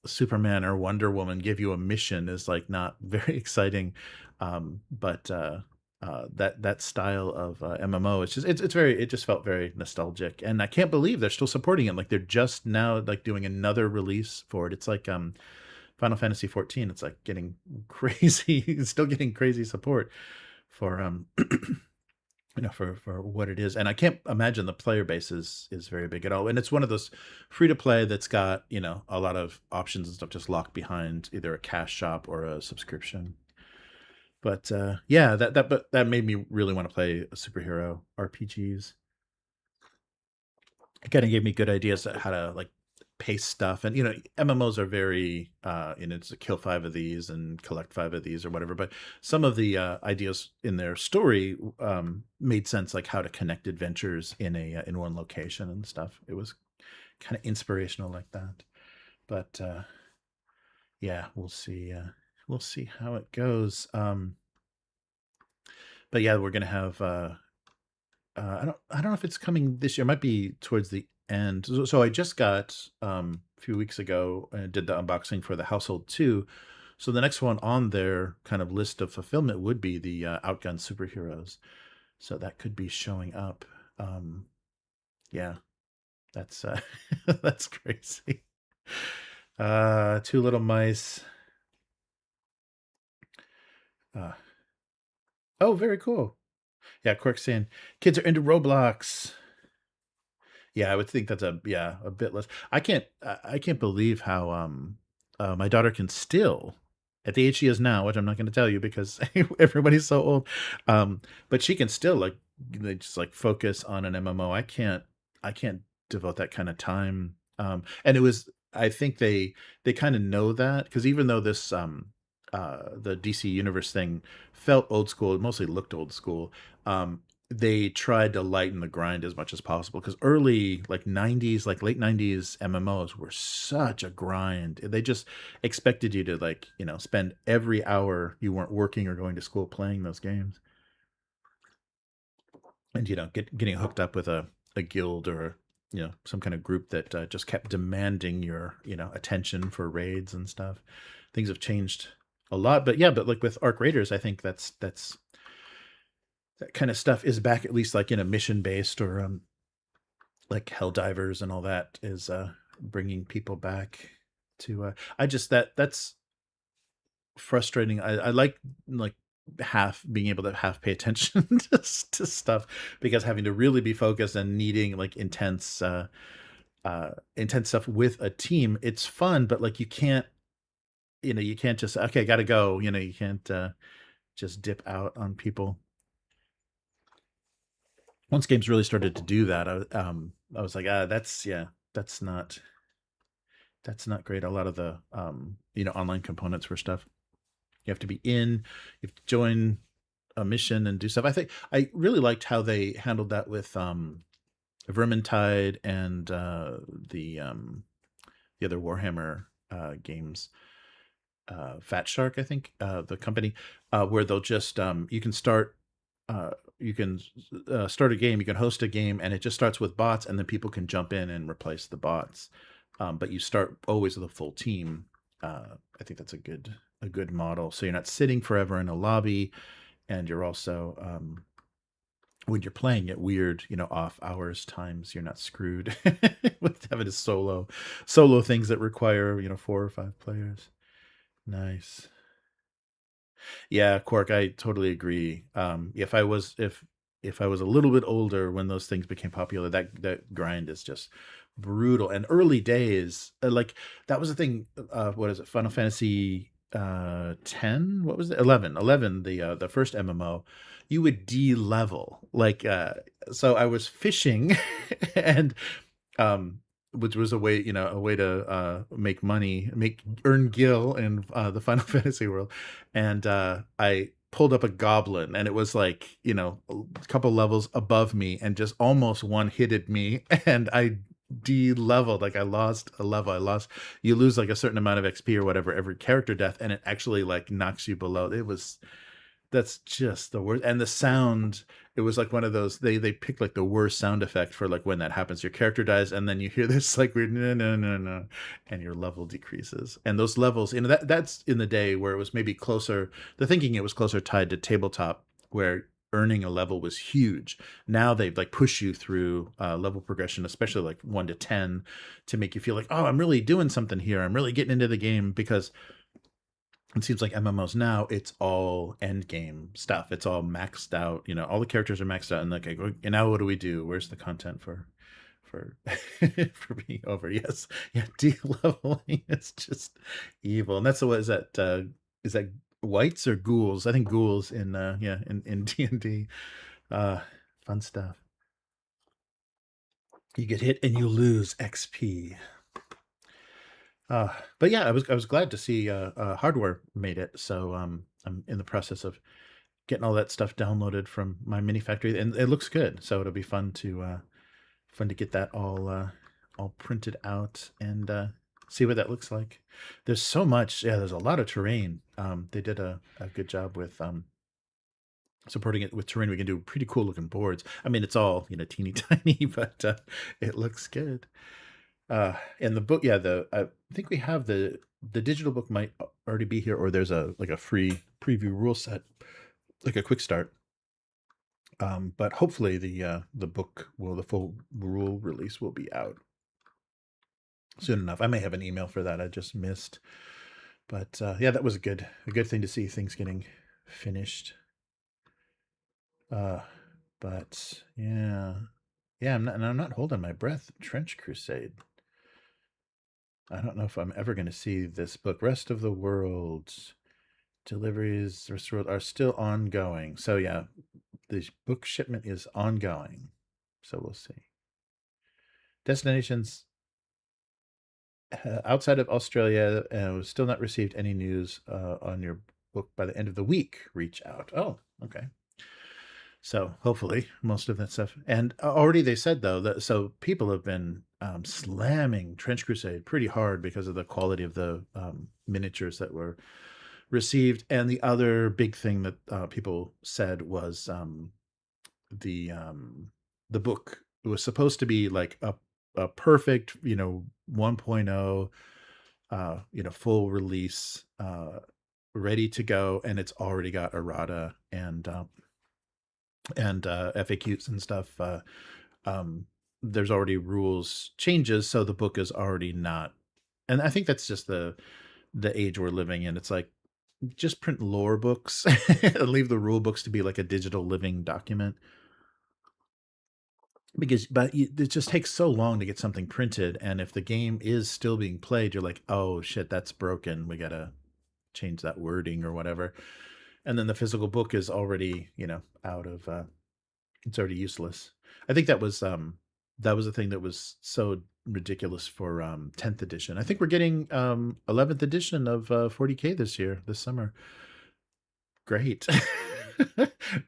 Superman or Wonder Woman give you a mission is like not very exciting. But that style of MMO, it just felt very nostalgic, and I can't believe they're still supporting it. Like they're just now like doing another release for it. It's like Final Fantasy 14. It's like getting crazy. It's still getting crazy support for for what it is. And I can't imagine the player base is very big at all. And it's one of those free to play that's got, a lot of options and stuff just locked behind either a cash shop or a subscription. But yeah, that made me really want to play superhero RPGs. It kind of gave me good ideas on how to like pace stuff. And MMOs are very it's a kill 5 of these and collect 5 of these or whatever, but some of the ideas in their story made sense, like how to connect adventures in one location and stuff. It was kind of inspirational like that. But yeah, we'll see how it goes. But yeah, we're gonna have I don't know if it's coming this year. It might be towards the end. So I just got a few weeks ago and did the unboxing for the Household 2. So the next one on their kind of list of fulfillment would be the Outgun Superheroes. So that could be showing up. Yeah, that's that's crazy. Two little mice. Oh, very cool. Yeah, Quirk saying kids are into Roblox. Yeah, I would think that's a bit less. I can't believe how my daughter can still, at the age she is now, which I'm not going to tell you because everybody's so old, but she can still like just like focus on an MMO. I can't devote that kind of time. And it was, I think they kind of know that, because even though this the DC Universe thing felt old school, it mostly looked old school. They tried to lighten the grind as much as possible, because early like 90s, like late 90s MMOs were such a grind. They just expected you to like, spend every hour you weren't working or going to school playing those games. And, getting hooked up with a guild or, some kind of group that just kept demanding your, attention for raids and stuff. Things have changed a lot, but yeah, but like with Arc Raiders, I think that's that kind of stuff is back, at least like in a mission based, or like Helldivers and all that is bringing people back to I just that's frustrating. I like half being able to half pay attention to stuff, because having to really be focused and needing like intense stuff with a team, it's fun, but like you can't just, okay, gotta go, you can't just dip out on people. Once games really started to do that, I was like, that's not great. A lot of the online components for stuff, you have to be you have to join a mission and do stuff. I think I really liked how they handled that with Vermintide and the other Warhammer games. Fat Shark, I think, the company, where they'll just you can start start a game, you can host a game, and it just starts with bots, and then people can jump in and replace the bots. But you start always with a full team. I think that's a good model. So you're not sitting forever in a lobby, and you're also when you're playing at weird, off hours times, you're not screwed with having to solo things that require 4 or 5 players. Nice. Yeah, Quark, I totally agree. If I was a little bit older when those things became popular, that grind is just brutal. And early days, like that was the thing. What is it? Final Fantasy 10? What was it? 11. 11, the first MMO. You would de-level. So I was fishing and um which was a way, a way to make money, earn gil in the Final Fantasy world. And I pulled up a goblin, and it was like, a couple levels above me, and just almost one hitted me, and I de-leveled. Like I lost a level. You lose like a certain amount of XP or whatever every character death, and it actually like knocks you below. That's just the worst. And the sound, it was like one of those, they picked like the worst sound effect for like when that happens. Your character dies, and then you hear this like weird no no no no, and your level decreases. And those levels, that's in the day where it was maybe closer, the thinking, it was closer tied to tabletop, where earning a level was huge. Now they've like push you through level progression, especially like 1 to 10, to make you feel like, oh, I'm really doing something here, I'm really getting into the game. Because it seems like MMOs now, it's all end game stuff. It's all maxed out. All the characters are maxed out, and like, and now what do we do? Where's the content for for being over? Yes, yeah, de-leveling is just evil. And that's what is that whites or ghouls? I think ghouls in in D&D. Fun stuff. You get hit and you lose XP. But yeah, I was glad to see hardware made it. So I'm in the process of getting all that stuff downloaded from my mini factory, and it looks good. So it'll be fun to get that all printed out and see what that looks like. There's so much. Yeah, there's a lot of terrain. They did a good job with supporting it with terrain. We can do pretty cool looking boards. I mean, it's all teeny tiny, but it looks good. And the book, yeah, I think we have the digital book might already be here, or there's a free preview rule set, like a quick start. But hopefully the full rule release will be out soon enough. I may have an email for that I just missed, but yeah, that was a good thing to see things getting finished. But yeah, I'm not holding my breath. Trench Crusade. I don't know if I'm ever going to see this book. Rest of the World deliveries are still ongoing. So yeah, the book shipment is ongoing. So we'll see. Destinations outside of Australia, still not received any news on your book by the end of the week. Reach out. Oh, okay. So hopefully most of that stuff. And already they said though that so people have been slamming Trench Crusade pretty hard because of the quality of the miniatures that were received. And the other big thing that people said was the book. It was supposed to be like a perfect 1.0 full release, ready to go, and it's already got errata and FAQs and stuff. There's already rules changes, so the book is already not. And I think that's just the age we're living in. It's like, just print lore books and leave the rule books to be like a digital living document. But it just takes so long to get something printed, and if the game is still being played, you're like, oh shit, that's broken. We gotta change that wording or whatever. And then the physical book is already, out of it's already useless. I think that was the thing that was so ridiculous for 10th edition. I think we're getting 11th edition of 40K this summer. Great.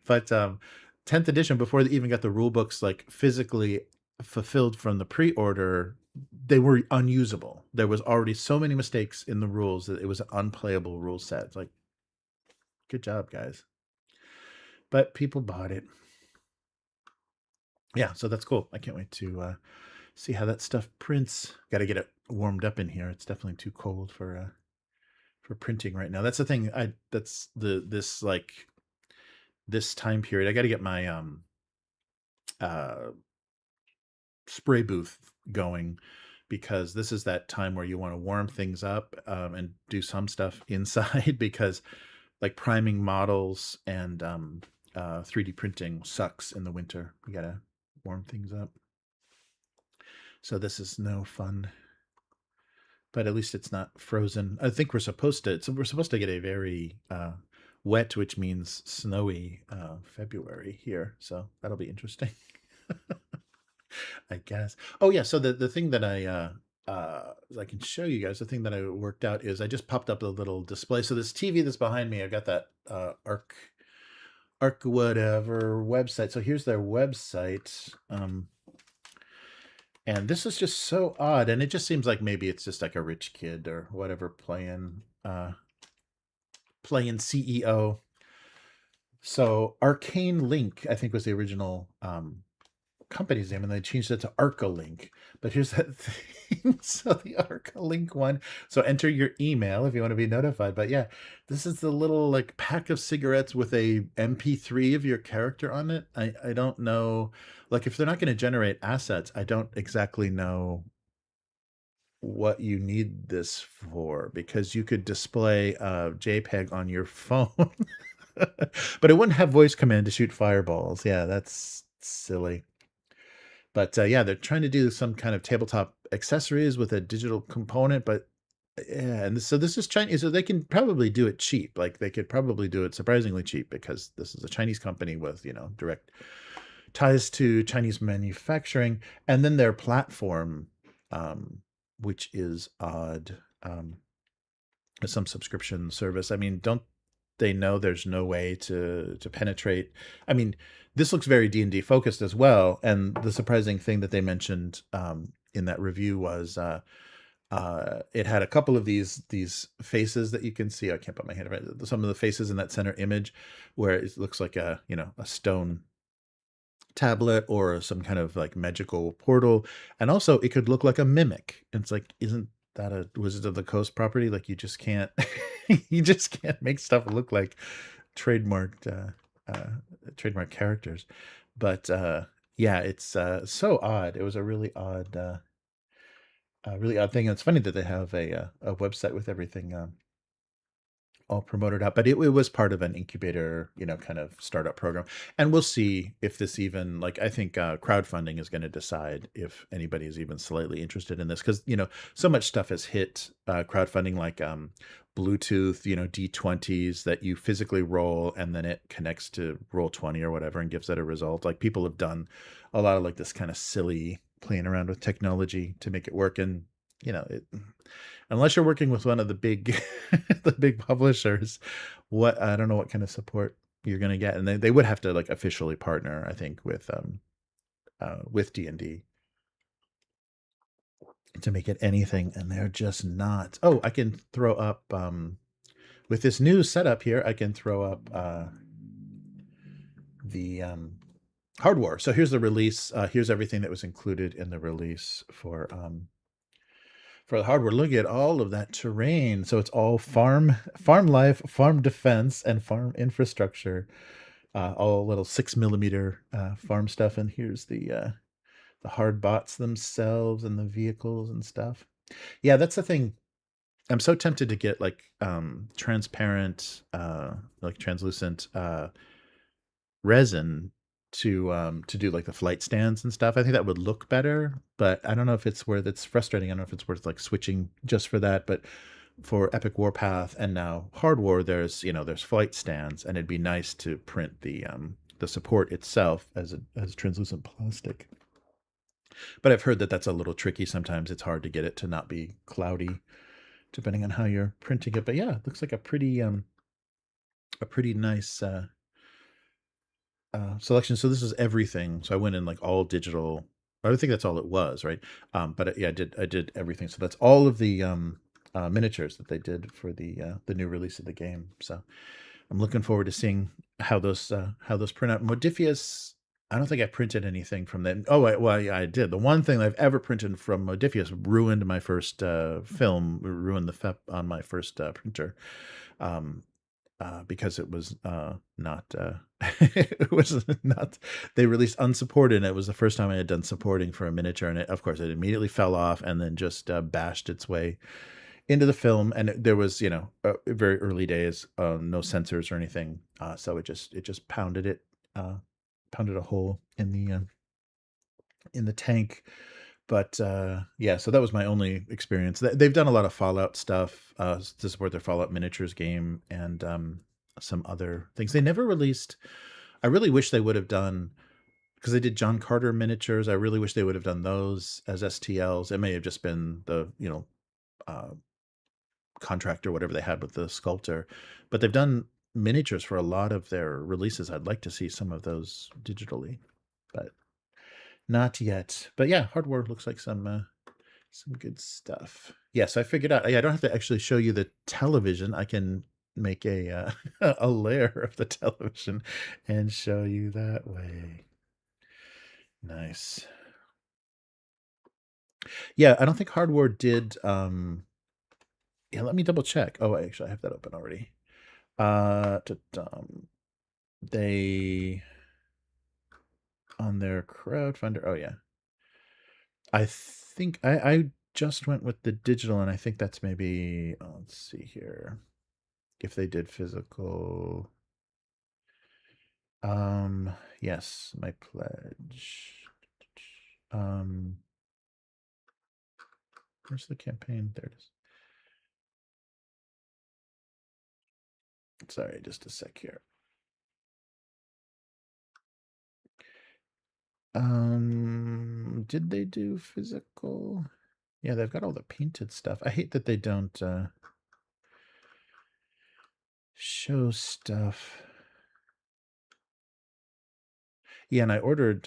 But 10th edition, before they even got the rule books like physically fulfilled from the pre-order, they were unusable. There was already so many mistakes in the rules that it was an unplayable rule set. It's like, good job, guys. But people bought it. Yeah, so that's cool. I can't wait to see how that stuff prints. Got to get it warmed up in here. It's definitely too cold for printing right now. That's the thing. This time period, I got to get my spray booth going, because this is that time where you want to warm things up and do some stuff inside, because like priming models and 3D printing sucks in the winter. You gotta warm things up. So this is no fun. But at least it's not frozen. I think we're supposed to. So we're supposed to get a very wet, which means snowy February here. So that'll be interesting, I guess. Oh yeah. So the thing that I can show you guys, the thing that I worked out is I just popped up a little display. So this TV that's behind me, I've got that Arc whatever website. So here's their website. And this is just so odd, and it just seems like maybe it's just like a rich kid or whatever playing CEO. So Arcalink, I think, was the original company's name, and they changed it to Arcalink. But here's that thing. So the Arcalink one. So enter your email if you want to be notified. But yeah, this is the little like pack of cigarettes with a MP3 of your character on it. I don't know. Like if they're not going to generate assets, I don't exactly know what you need this for, because you could display a JPEG on your phone, but it wouldn't have voice command to shoot fireballs. Yeah, that's silly. But yeah, they're trying to do some kind of tabletop accessories with a digital component, but yeah, and so this is Chinese, so they can probably do it cheap. Like they could probably do it surprisingly cheap because this is a Chinese company with, direct ties to Chinese manufacturing. And then their platform, which is odd, some subscription service. I mean, don't they know there's no way to penetrate? I mean, this looks very D&D focused as well. And the surprising thing that they mentioned in that review was it had a couple of these faces that you can see. I can't put my hand on it. Some of the faces in that center image where it looks like a stone tablet or some kind of like magical portal. And also it could look like a mimic. And it's like, isn't that a Wizards of the Coast property? Like you just can't make stuff look like trademarked characters. But yeah, it's so odd. It was a really odd thing. And it's funny that they have a website with everything all promoted out, but it was part of an incubator, kind of startup program. And we'll see if this even, like, I think crowdfunding is going to decide if anybody is even slightly interested in this, because so much stuff has hit crowdfunding, like Bluetooth, D20s that you physically roll and then it connects to Roll20 or whatever and gives that a result. Like people have done a lot of like this kind of silly playing around with technology to make it work. And unless you're working with one of the big the big publishers, I don't know what kind of support you're going to get. And they would have to like officially partner, I think, with D&D to make it anything, and they're just not. Oh, I can throw up with this new setup here, I can throw up the hardware. So here's the release. Here's everything that was included in the release for the hardware. Look at all of that terrain. So it's all farm life, farm defense, and farm infrastructure. All little 6mm farm stuff. And here's the hard bots themselves and the vehicles and stuff. Yeah, that's the thing. I'm so tempted to get like transparent, like translucent resin to do like the flight stands and stuff. I think that would look better, but I don't know if it's worth. It's frustrating. I don't know if it's worth like switching just for that. But for Epic Warpath and now Hard War, there's flight stands, and it'd be nice to print the support itself as translucent plastic. But I've heard that that's a little tricky. Sometimes it's hard to get it to not be cloudy, depending on how you're printing it. But yeah, it looks like a pretty nice selection. So this is everything. So I went in like all digital. I think that's all it was, right? But yeah, I did everything. So that's all of the miniatures that they did for the new release of the game. So I'm looking forward to seeing how those print out. Modifius, I don't think I printed anything from them. Oh, yeah, I did. The one thing I've ever printed from Modifius ruined my first film, ruined the FEP on my first printer, because it was not, it was not, they released unsupported, and it was the first time I had done supporting for a miniature, and of course, it immediately fell off and then just bashed its way into the film, and there was, very early days, no sensors or anything, so it just pounded a hole in the tank. But yeah, so that was my only experience. They've done a lot of Fallout stuff to support their Fallout miniatures game, and some other things. They never released. I really wish they would have done, because they did John Carter miniatures. I really wish they would have done those as STLs. It may have just been the uh, contract or whatever they had with the sculptor, but they've done miniatures for a lot of their releases. I'd like to see some of those digitally, but not yet. But yeah, hardware looks like some good stuff. Yes, I figured out. Yeah, I don't have to actually show you the television. I can make a a layer of the television and show you that way. Nice. Yeah, I don't think hardware did. Yeah, let me double check. Oh, actually, I have that open already. They on their crowdfunder. Oh yeah, I think I just went with the digital, and I think that's maybe. Let's see here, if they did physical. Yes, my pledge. Where's the campaign? There it is. Sorry, just a sec here. Did they do physical? Yeah, they've got all the painted stuff. I hate that they don't show stuff. Yeah, and I ordered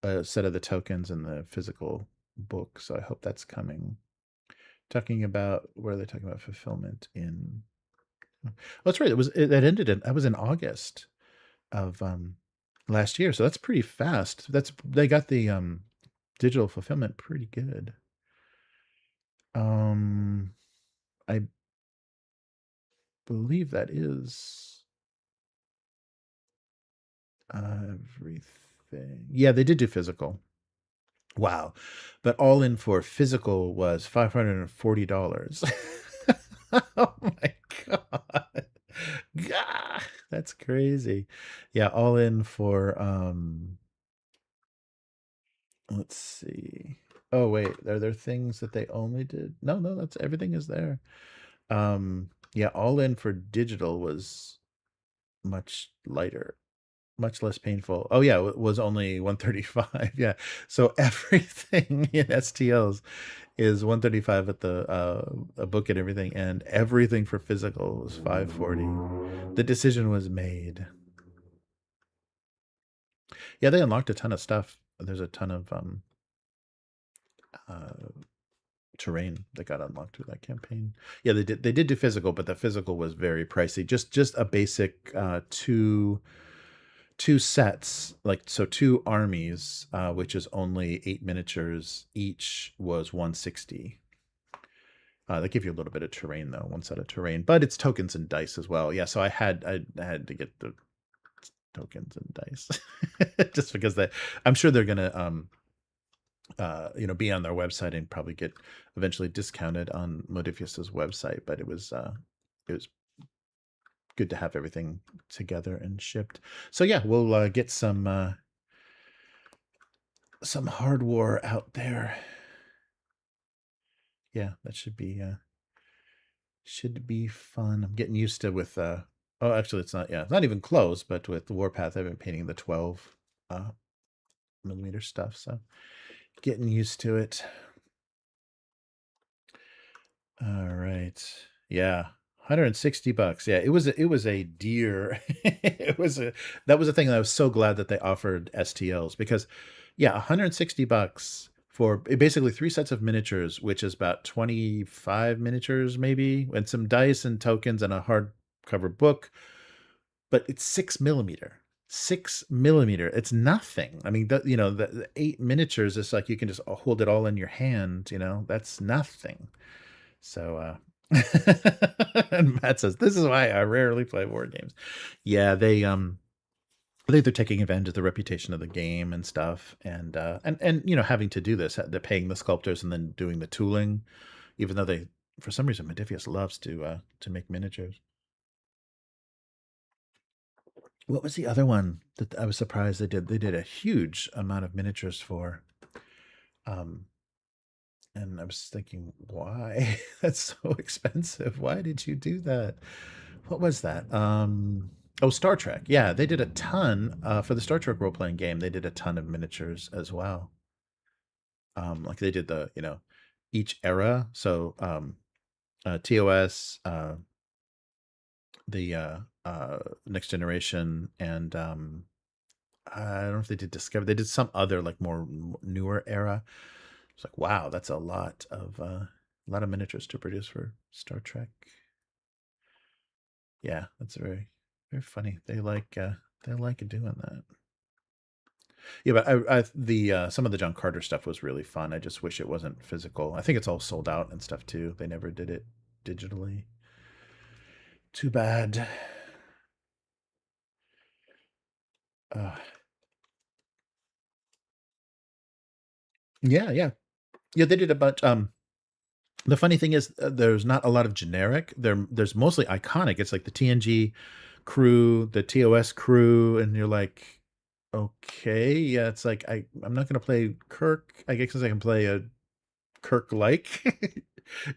a set of the tokens in the physical book, so I hope that's coming. Talking about, where are they talking about fulfillment in? Oh, that's right. That was in August of last year, so that's pretty fast. They got the digital fulfillment pretty good. I believe that is everything. Yeah, they did do physical. Wow. But all in for physical was $540. Oh my God. Gah, that's crazy. Yeah, all in for let's see. Oh wait, are there things that they only did? No, that's everything is there. Yeah, all in for digital was much lighter, much less painful. Oh yeah, it was only 135. Yeah. So everything in STLs is 135 at the a book and everything, and everything for physical was 540. The decision was made. Yeah, they unlocked a ton of stuff. There's a ton of terrain that got unlocked through that campaign. Yeah, they did do physical, but the physical was very pricey. Just a basic two sets, like, so two armies, which is only 8 miniatures each, was 160. They give you a little bit of terrain though, one set of terrain, but it's tokens and dice as well. Yeah, so I had to get the tokens and dice just because I'm sure they're gonna be on their website and probably get eventually discounted on Modifius's website. But it was good to have everything together and shipped. So yeah, we'll get some hardware out there. Yeah, that should be fun. I'm getting used to with oh, actually it's not, yeah, it's not even close, but with the Warpath I've been painting the 12 millimeter stuff, so getting used to it. All right. Yeah. $160. Yeah, it was a deer. That was a thing that I was so glad that they offered STLs, because yeah, $160 for basically 3 sets of miniatures, which is about 25 miniatures maybe, and some dice and tokens and a hardcover book. But it's 6 millimeter. 6 millimeter. It's nothing. I mean, the 8 miniatures is like you can just hold it all in your hand. That's nothing. So, and Matt says, this is why I rarely play board games. Yeah, I think they're taking advantage of the reputation of the game and stuff, and having to do this, they're paying the sculptors and then doing the tooling, even though they for some reason, Modifius loves to make miniatures. What was the other one that I was surprised they did? They did a huge amount of miniatures for. And I was thinking, why? That's so expensive. Why did you do that? What was that? Oh, Star Trek. Yeah, they did a ton for the Star Trek role-playing game. They did a ton of miniatures as well. Like they did the, each era. So TOS, the Next Generation, and I don't know if they did Discovery. They did some other like more newer era. It's like, wow, that's a lot of miniatures to produce for Star Trek. Yeah, that's very, very funny. They like doing that. Yeah, but the some of the John Carter stuff was really fun. I just wish it wasn't physical. I think it's all sold out and stuff too. They never did it digitally. Too bad. Yeah, yeah, yeah. They did a bunch. The funny thing is, there's not a lot of generic. There's mostly iconic. It's like the TNG crew, the TOS crew, and you're like, okay, yeah. It's like I'm not gonna play Kirk. I guess I can play a Kirk like.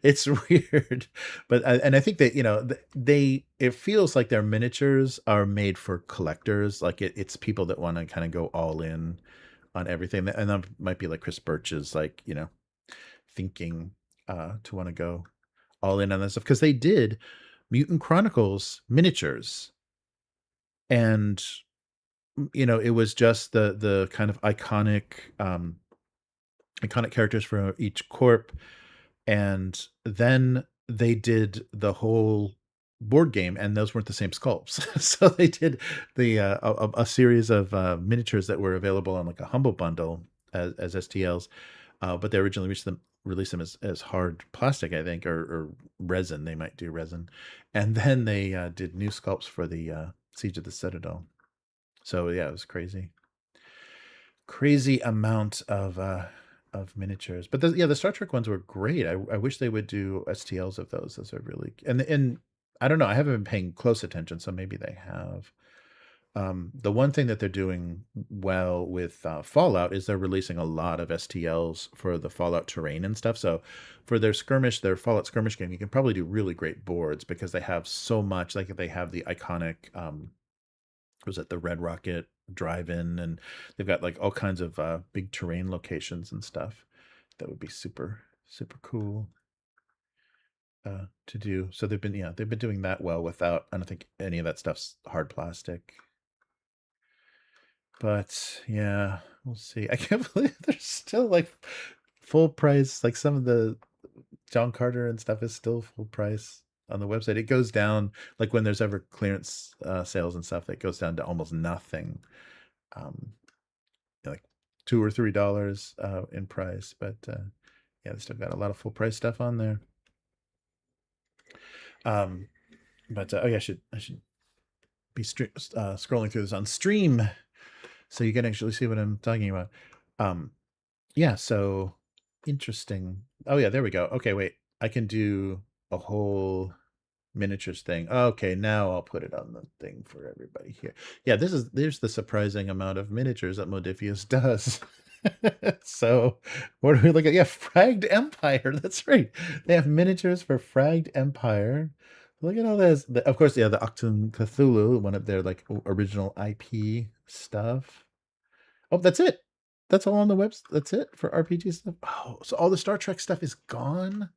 It's weird, but and I think that it feels like their miniatures are made for collectors. Like it's people that want to kind of go all in on everything, and that might be like Chris Birch's like thinking to want to go all in on this stuff because they did Mutant Chronicles miniatures, and it was just the kind of iconic characters for each corp, and then they did the whole board game, and those weren't the same sculpts. So they did the a series of miniatures that were available on like a humble bundle as STLs, but they originally released them as hard plastic, I think, or resin. They might do resin, and then they did new sculpts for the Siege of the Citadel. So yeah, it was crazy amount of miniatures. But the Star Trek ones were great. I wish they would do STLs of those. Those are really, and I don't know. I haven't been paying close attention, so maybe they have. The one thing that they're doing well with Fallout is they're releasing a lot of STLs for the Fallout terrain and stuff. So for their Fallout skirmish game, you can probably do really great boards because they have so much. Like they have the iconic, was it the Red Rocket drive-in, and they've got like all kinds of big terrain locations and stuff. That would be super cool to do. So they've been doing that well without. I don't think any of that stuff's hard plastic. But yeah, we'll see. I can't believe there's still like full price. Like some of the John Carter and stuff is still full price on the website. It goes down like when there's ever clearance sales and stuff. It goes down to almost nothing, like $2 or $3 in price. But yeah, they still got a lot of full price stuff on there. But oh yeah, I should be scrolling through this on stream so you can actually see what I'm talking about. Yeah, so interesting. Oh yeah, there we go. Okay, wait. I can do a whole miniatures thing. Okay, now I'll put it on the thing for everybody here. Yeah, there's the surprising amount of miniatures that Modifius does. So what do we look at? Yeah, Fragged Empire. That's right. They have miniatures for Fragged Empire. Look at all this. Of course, yeah, the Octoon Cthulhu, one of their like original IP stuff. Oh, that's it. That's all on the website. That's it for RPG stuff. Oh, so all the Star Trek stuff is gone,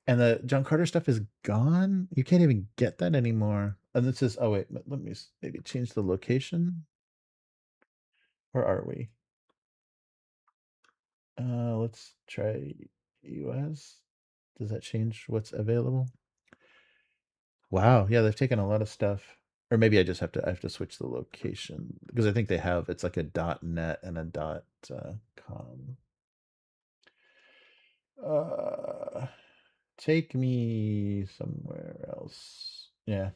and the John Carter stuff is gone. You can't even get that anymore. And this is. Oh wait, let me maybe change the location. Where are we? Let's try US. Does that change what's available? Wow, yeah, they've taken a lot of stuff. Or maybe I have to switch the location because I think they have it's like a .net and a .com. Take me somewhere else. Yeah,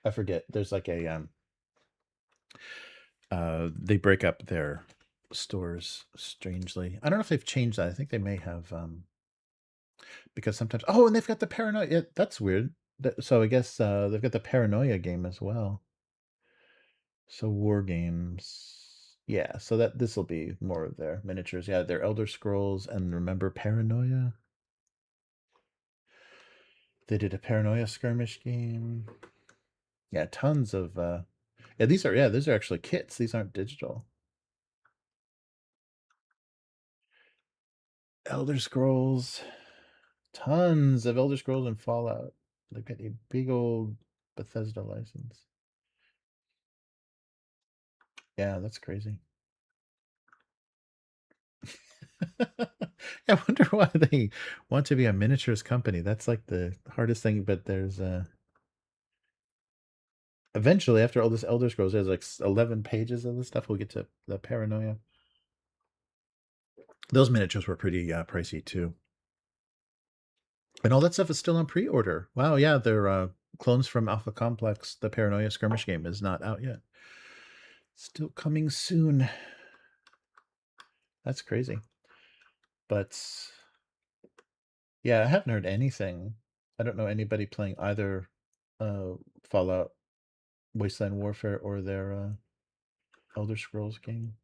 I forget. There's like a they break up their stores strangely. I don't know if they've changed that. I think they may have because sometimes, oh, and they've got the paranoia. Yeah, that's weird. So I guess they've got the paranoia game as well. So war games. Yeah, so that this will be more of their miniatures. Yeah, their Elder Scrolls and remember Paranoia. They did a Paranoia skirmish game. Yeah, tons of yeah, these are actually kits. These aren't digital. Elder Scrolls. Tons of Elder Scrolls and Fallout. They've got a big old Bethesda license. Yeah, that's crazy. I wonder why they want to be a miniatures company. That's like the hardest thing, but there's eventually after all this Elder Scrolls, there's like 11 pages of this stuff. We'll get to the Paranoia. Those miniatures were pretty pricey too. And all that stuff is still on pre-order. Wow, yeah, they're clones from Alpha Complex. The Paranoia skirmish game is not out yet. Still coming soon. That's crazy. But yeah, I haven't heard anything. I don't know anybody playing either Fallout, Wasteland Warfare, or their Elder Scrolls game.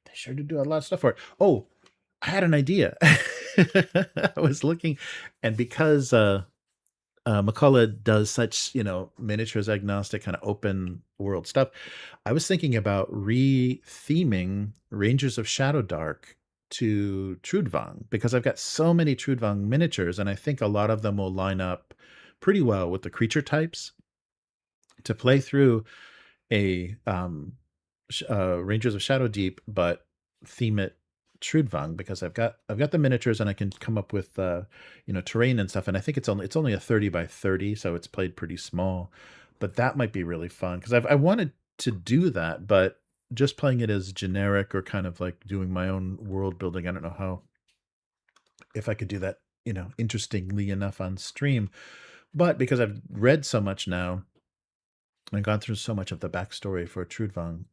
They sure did do a lot of stuff for it. Oh, I had an idea. I was looking, and because McCullough does such, miniatures agnostic kind of open world stuff, I was thinking about re-theming Rangers of Shadow Dark to Trudvang, because I've got so many Trudvang miniatures, and I think a lot of them will line up pretty well with the creature types to play through a Rangers of Shadow Deep, but theme it Trudvang, because I've got the miniatures and I can come up with terrain and stuff, and I think it's only a 30 by 30, so it's played pretty small, but that might be really fun because I wanted to do that, but just playing it as generic or kind of like doing my own world building, I don't know how, if I could do that interestingly enough on stream. But because I've read so much now and gone through so much of the backstory for Trudvang,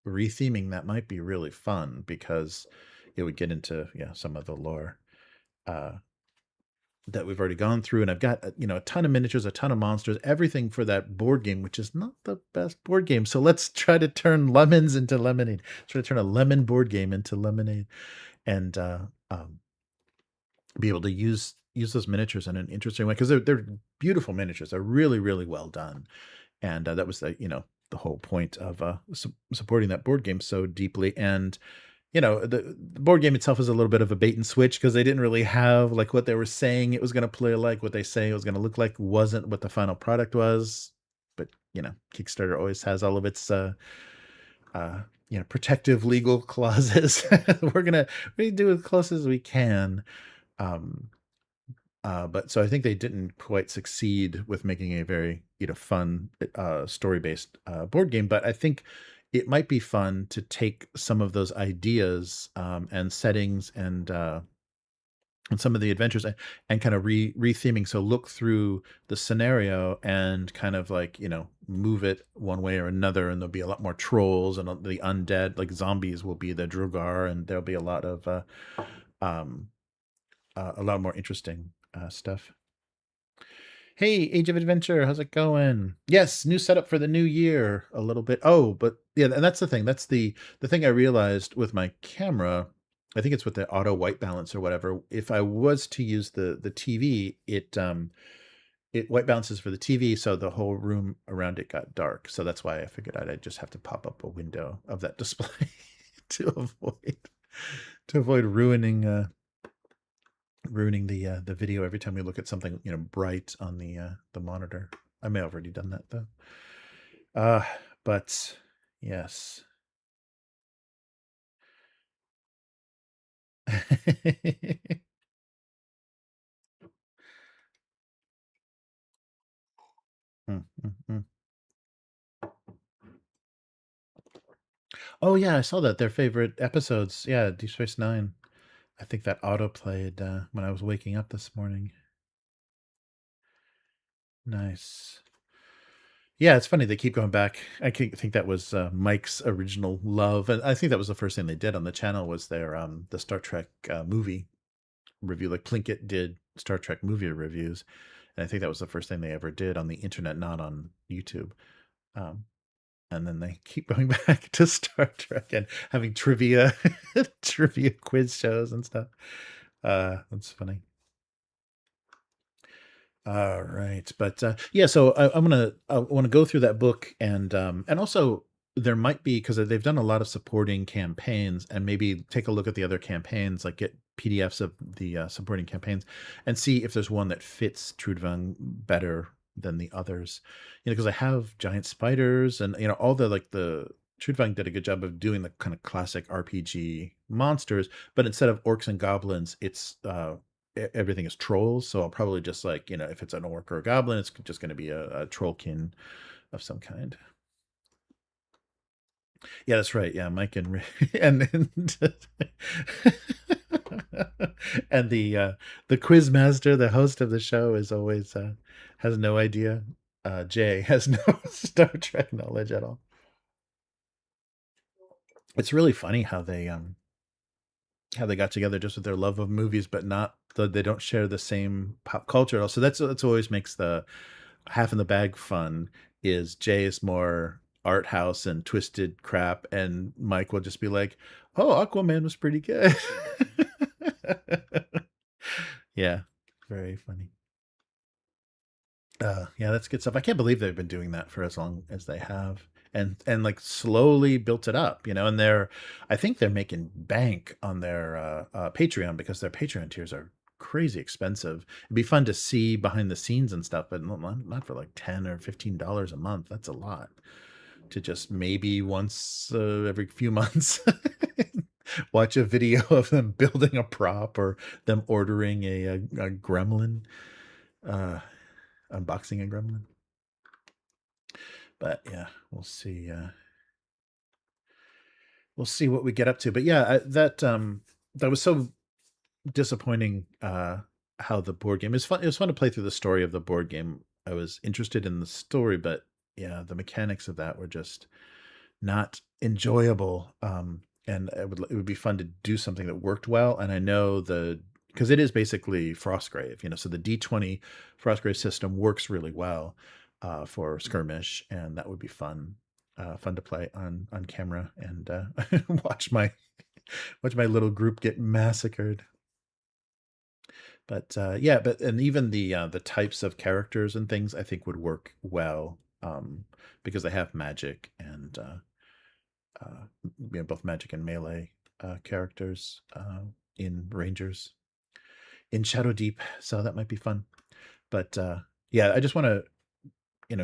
retheming that might be really fun because it would get into some of the lore that we've already gone through, and I've got a ton of miniatures, a ton of monsters, everything for that board game, which is not the best board game. So let's try to turn lemons into lemonade. Try to turn a lemon board game into lemonade, and be able to use those miniatures in an interesting way, because they're beautiful miniatures. They're really, really well done. And that was the whole point of supporting that board game so deeply. And the board game itself is a little bit of a bait and switch, because they didn't really have like what they were saying it was going to play like, what they say it was going to look like wasn't what the final product was. But Kickstarter always has all of its protective legal clauses. We're gonna do as close as we can. But so I think they didn't quite succeed with making a very fun story-based board game. But I think it might be fun to take some of those ideas and settings and some of the adventures and kind of re-theming. So look through the scenario and kind of like move it one way or another, and there'll be a lot more trolls, and the undead, like zombies, will be the Drugar, and there'll be a lot of a lot more interesting stuff. Hey, Age of Adventure, how's it going? Yes, new setup for the new year a little bit. Oh, but yeah, and that's the thing. That's the thing I realized with my camera. I think it's with the auto white balance or whatever. If I was to use the TV, it white balances for the TV, so the whole room around it got dark. So that's why I figured I'd just have to pop up a window of that display to avoid ruining the video every time we look at something bright on the monitor. I may have already done that though. But yes. Mm, mm, mm. Oh yeah, I saw that, their favorite episodes. Yeah, Deep Space Nine. I think that auto played when I was waking up this morning. Nice. Yeah, it's funny they keep going back. I think that was Mike's original love, and I think that was the first thing they did on the channel was their the Star Trek movie. review. Like Plinkett did Star Trek movie reviews, and I think that was the first thing they ever did on the internet, not on YouTube. And then they keep going back to Star Trek and having trivia trivia quiz shows and stuff. That's funny. All right, but yeah, so I want to go through that book, and also there might be, because they've done a lot of supporting campaigns, and maybe take a look at the other campaigns, like get PDFs of the supporting campaigns, and see if there's one that fits Trudvang better than the others. Because I have giant spiders, and all the Trudvang did a good job of doing the kind of classic RPG monsters, but instead of orcs and goblins, it's everything is trolls. So I'll probably just if it's an orc or a goblin, it's just going to be a trollkin of some kind. Yeah, that's right. Yeah, Mike and and and the quiz master, the host of the show, is always has no idea. Jay has no Star Trek knowledge at all. It's really funny how they got together just with their love of movies, but they don't share the same pop culture. So that's always makes the half in the bag fun. Is Jay is more art house and twisted crap, and Mike will just be like, "Oh, Aquaman was pretty good." Yeah, very funny. Yeah, that's good stuff. I can't believe they've been doing that for as long as they have, and like slowly built it up, and I think they're making bank on their Patreon, because their Patreon tiers are crazy expensive. It'd be fun to see behind the scenes and stuff, but not for like $10 or $15 a month. That's a lot to just maybe once every few months watch a video of them building a prop, or them ordering a gremlin. Unboxing a gremlin. But yeah, we'll see. We'll see what we get up to. But yeah, that was so disappointing. How the board game is fun. It was fun to play through the story of the board game. I was interested in the story, but yeah, the mechanics of that were just not enjoyable. And it would be fun to do something that worked well. And I know because it is basically Frostgrave, so the D20 Frostgrave system works really well for skirmish, and that would be fun to play on camera, and watch my little group get massacred. But yeah, and even the types of characters and things I think would work well, because they have magic and both magic and melee characters in Rangers, in Shadow Deep, so that might be fun. But yeah, I just want to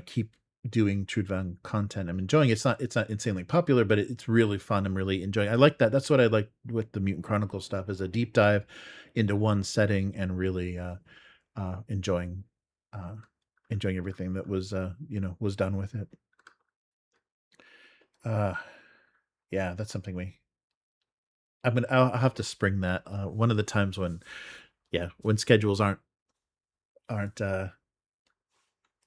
keep doing Trudvang content. I'm enjoying it. It's not insanely popular, but it's really fun. I'm really enjoying it. I like that. That's what I like with the Mutant Chronicles stuff, is a deep dive into one setting, and really enjoying everything that was was done with it. Yeah, that's something I'll have to spring that one of the times when schedules aren't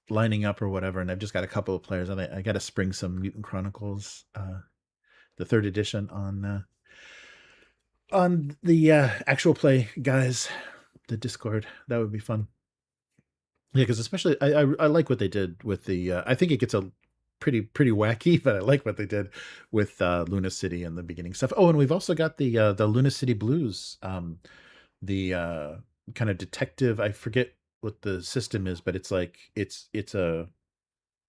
lining up or whatever, and I've just got a couple of players, and I got to spring some Mutant Chronicles, the 3rd edition on the actual play guys, the Discord. That would be fun. Yeah, because especially I like what they did with the. I think it gets a pretty wacky, but I like what they did with Luna City and the beginning stuff. Oh, and we've also got the Luna City Blues, the kind of detective. I forget what the system is, but it's like it's a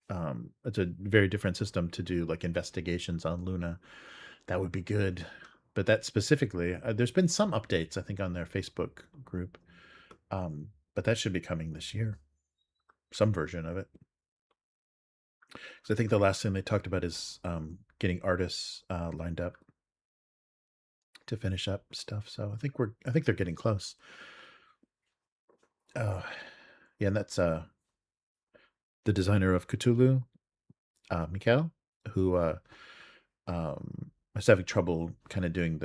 very different system to do like investigations on Luna. That would be good. But that specifically, there's been some updates, I think, on their Facebook group, but that should be coming this year, some version of it. So I think the last thing they talked about is getting artists lined up to finish up stuff. So I think they're getting close. Oh, yeah, and that's the designer of Cthulhu, Mikhail, who was having trouble kind of doing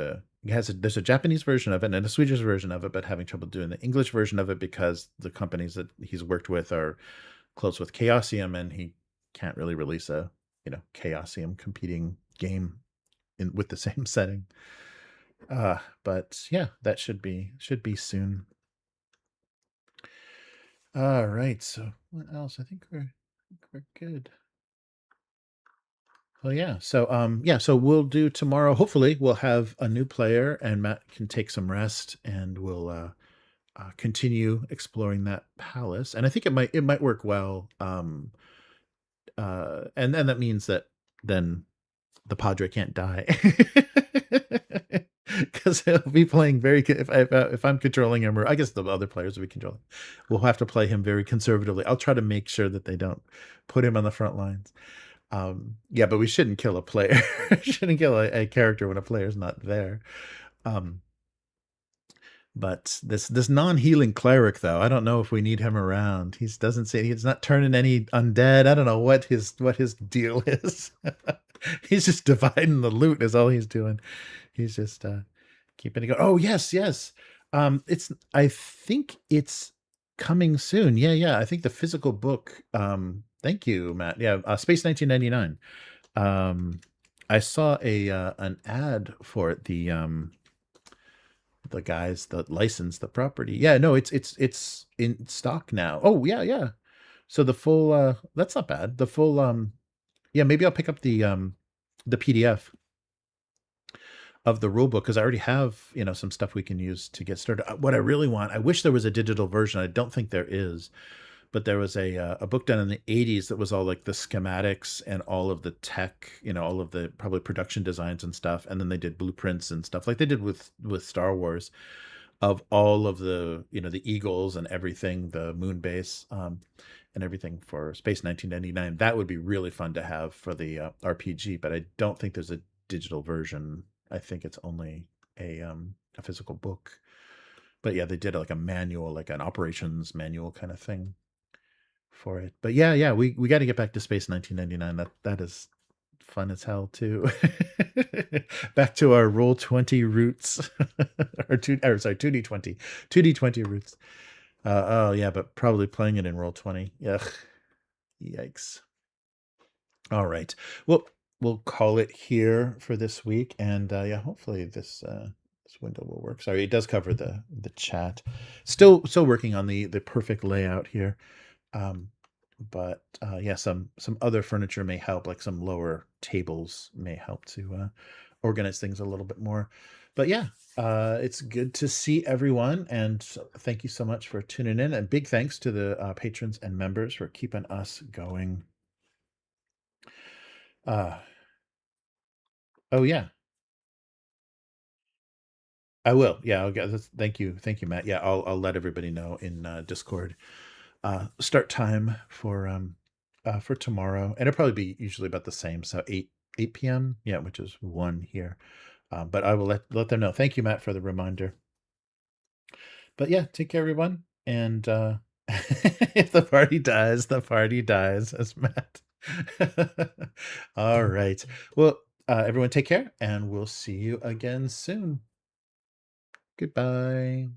there's a Japanese version of it and a Swedish version of it, but having trouble doing the English version of it because the companies that he's worked with are close with Chaosium, and he can't really release a Chaosium competing game with the same setting. But yeah, that should be soon. All right. So what else? I think we're good. Well, yeah. So so we'll do tomorrow. Hopefully, we'll have a new player, and Matt can take some rest, and we'll continue exploring that palace. And I think it might work well. And then that means that then the Padre can't die. Because he'll be playing if I'm controlling him, or I guess the other players will be controlling. We'll have to play him very conservatively. I'll try to make sure that they don't put him on the front lines. Yeah, but we shouldn't kill a player. Shouldn't kill a character when a player's not there. But this non-healing cleric, though, I don't know if we need him around. He doesn't say he's not turning any undead. I don't know what his deal is. He's just dividing the loot is all he's doing. He's just keeping it going. Oh yes. I think it's coming soon. Yeah. I think the physical book. Thank you, Matt. Yeah, Space 1999. I saw an ad for it. The guys that license the property. Yeah, no, it's in stock now. Oh yeah. So the full that's not bad. The full yeah, maybe I'll pick up the PDF of the rulebook, because I already have, some stuff we can use to get started. What I really want, I wish there was a digital version. I don't think there is, but there was a book done in the 80s that was all like the schematics and all of the tech, all of the probably production designs and stuff, and then they did blueprints and stuff like they did with Star Wars, of all of the the eagles and everything, the moon base, and everything for Space 1999. That would be really fun to have for the RPG, but I don't think there's a digital version. I think it's only a physical book. But yeah, they did like a manual, like an operations manual kind of thing for it. But yeah, we got to get back to Space 1999. That is fun as hell too. Back to our Roll20 roots, or 2D20 roots. Oh yeah, but probably playing it in Roll20. Ugh, yikes. All right, well, we'll call it here for this week, and yeah, hopefully this window will work. Sorry, it does cover the chat. Still working on the perfect layout here. But yeah, some other furniture may help, like some lower tables may help to organize things a little bit more. But yeah, it's good to see everyone, and thank you so much for tuning in, and big thanks to the patrons and members for keeping us going. Oh yeah, I will. Yeah, I'll get this. Thank you, Matt. Yeah, I'll let everybody know in Discord. Start time for tomorrow, and it'll probably be usually about the same, so 8 p.m. Yeah, which is 1 here. But I will let them know. Thank you, Matt, for the reminder. But yeah, take care, everyone. And if the party dies, the party dies, as Matt. All right. Well, everyone take care, and we'll see you again soon. Goodbye.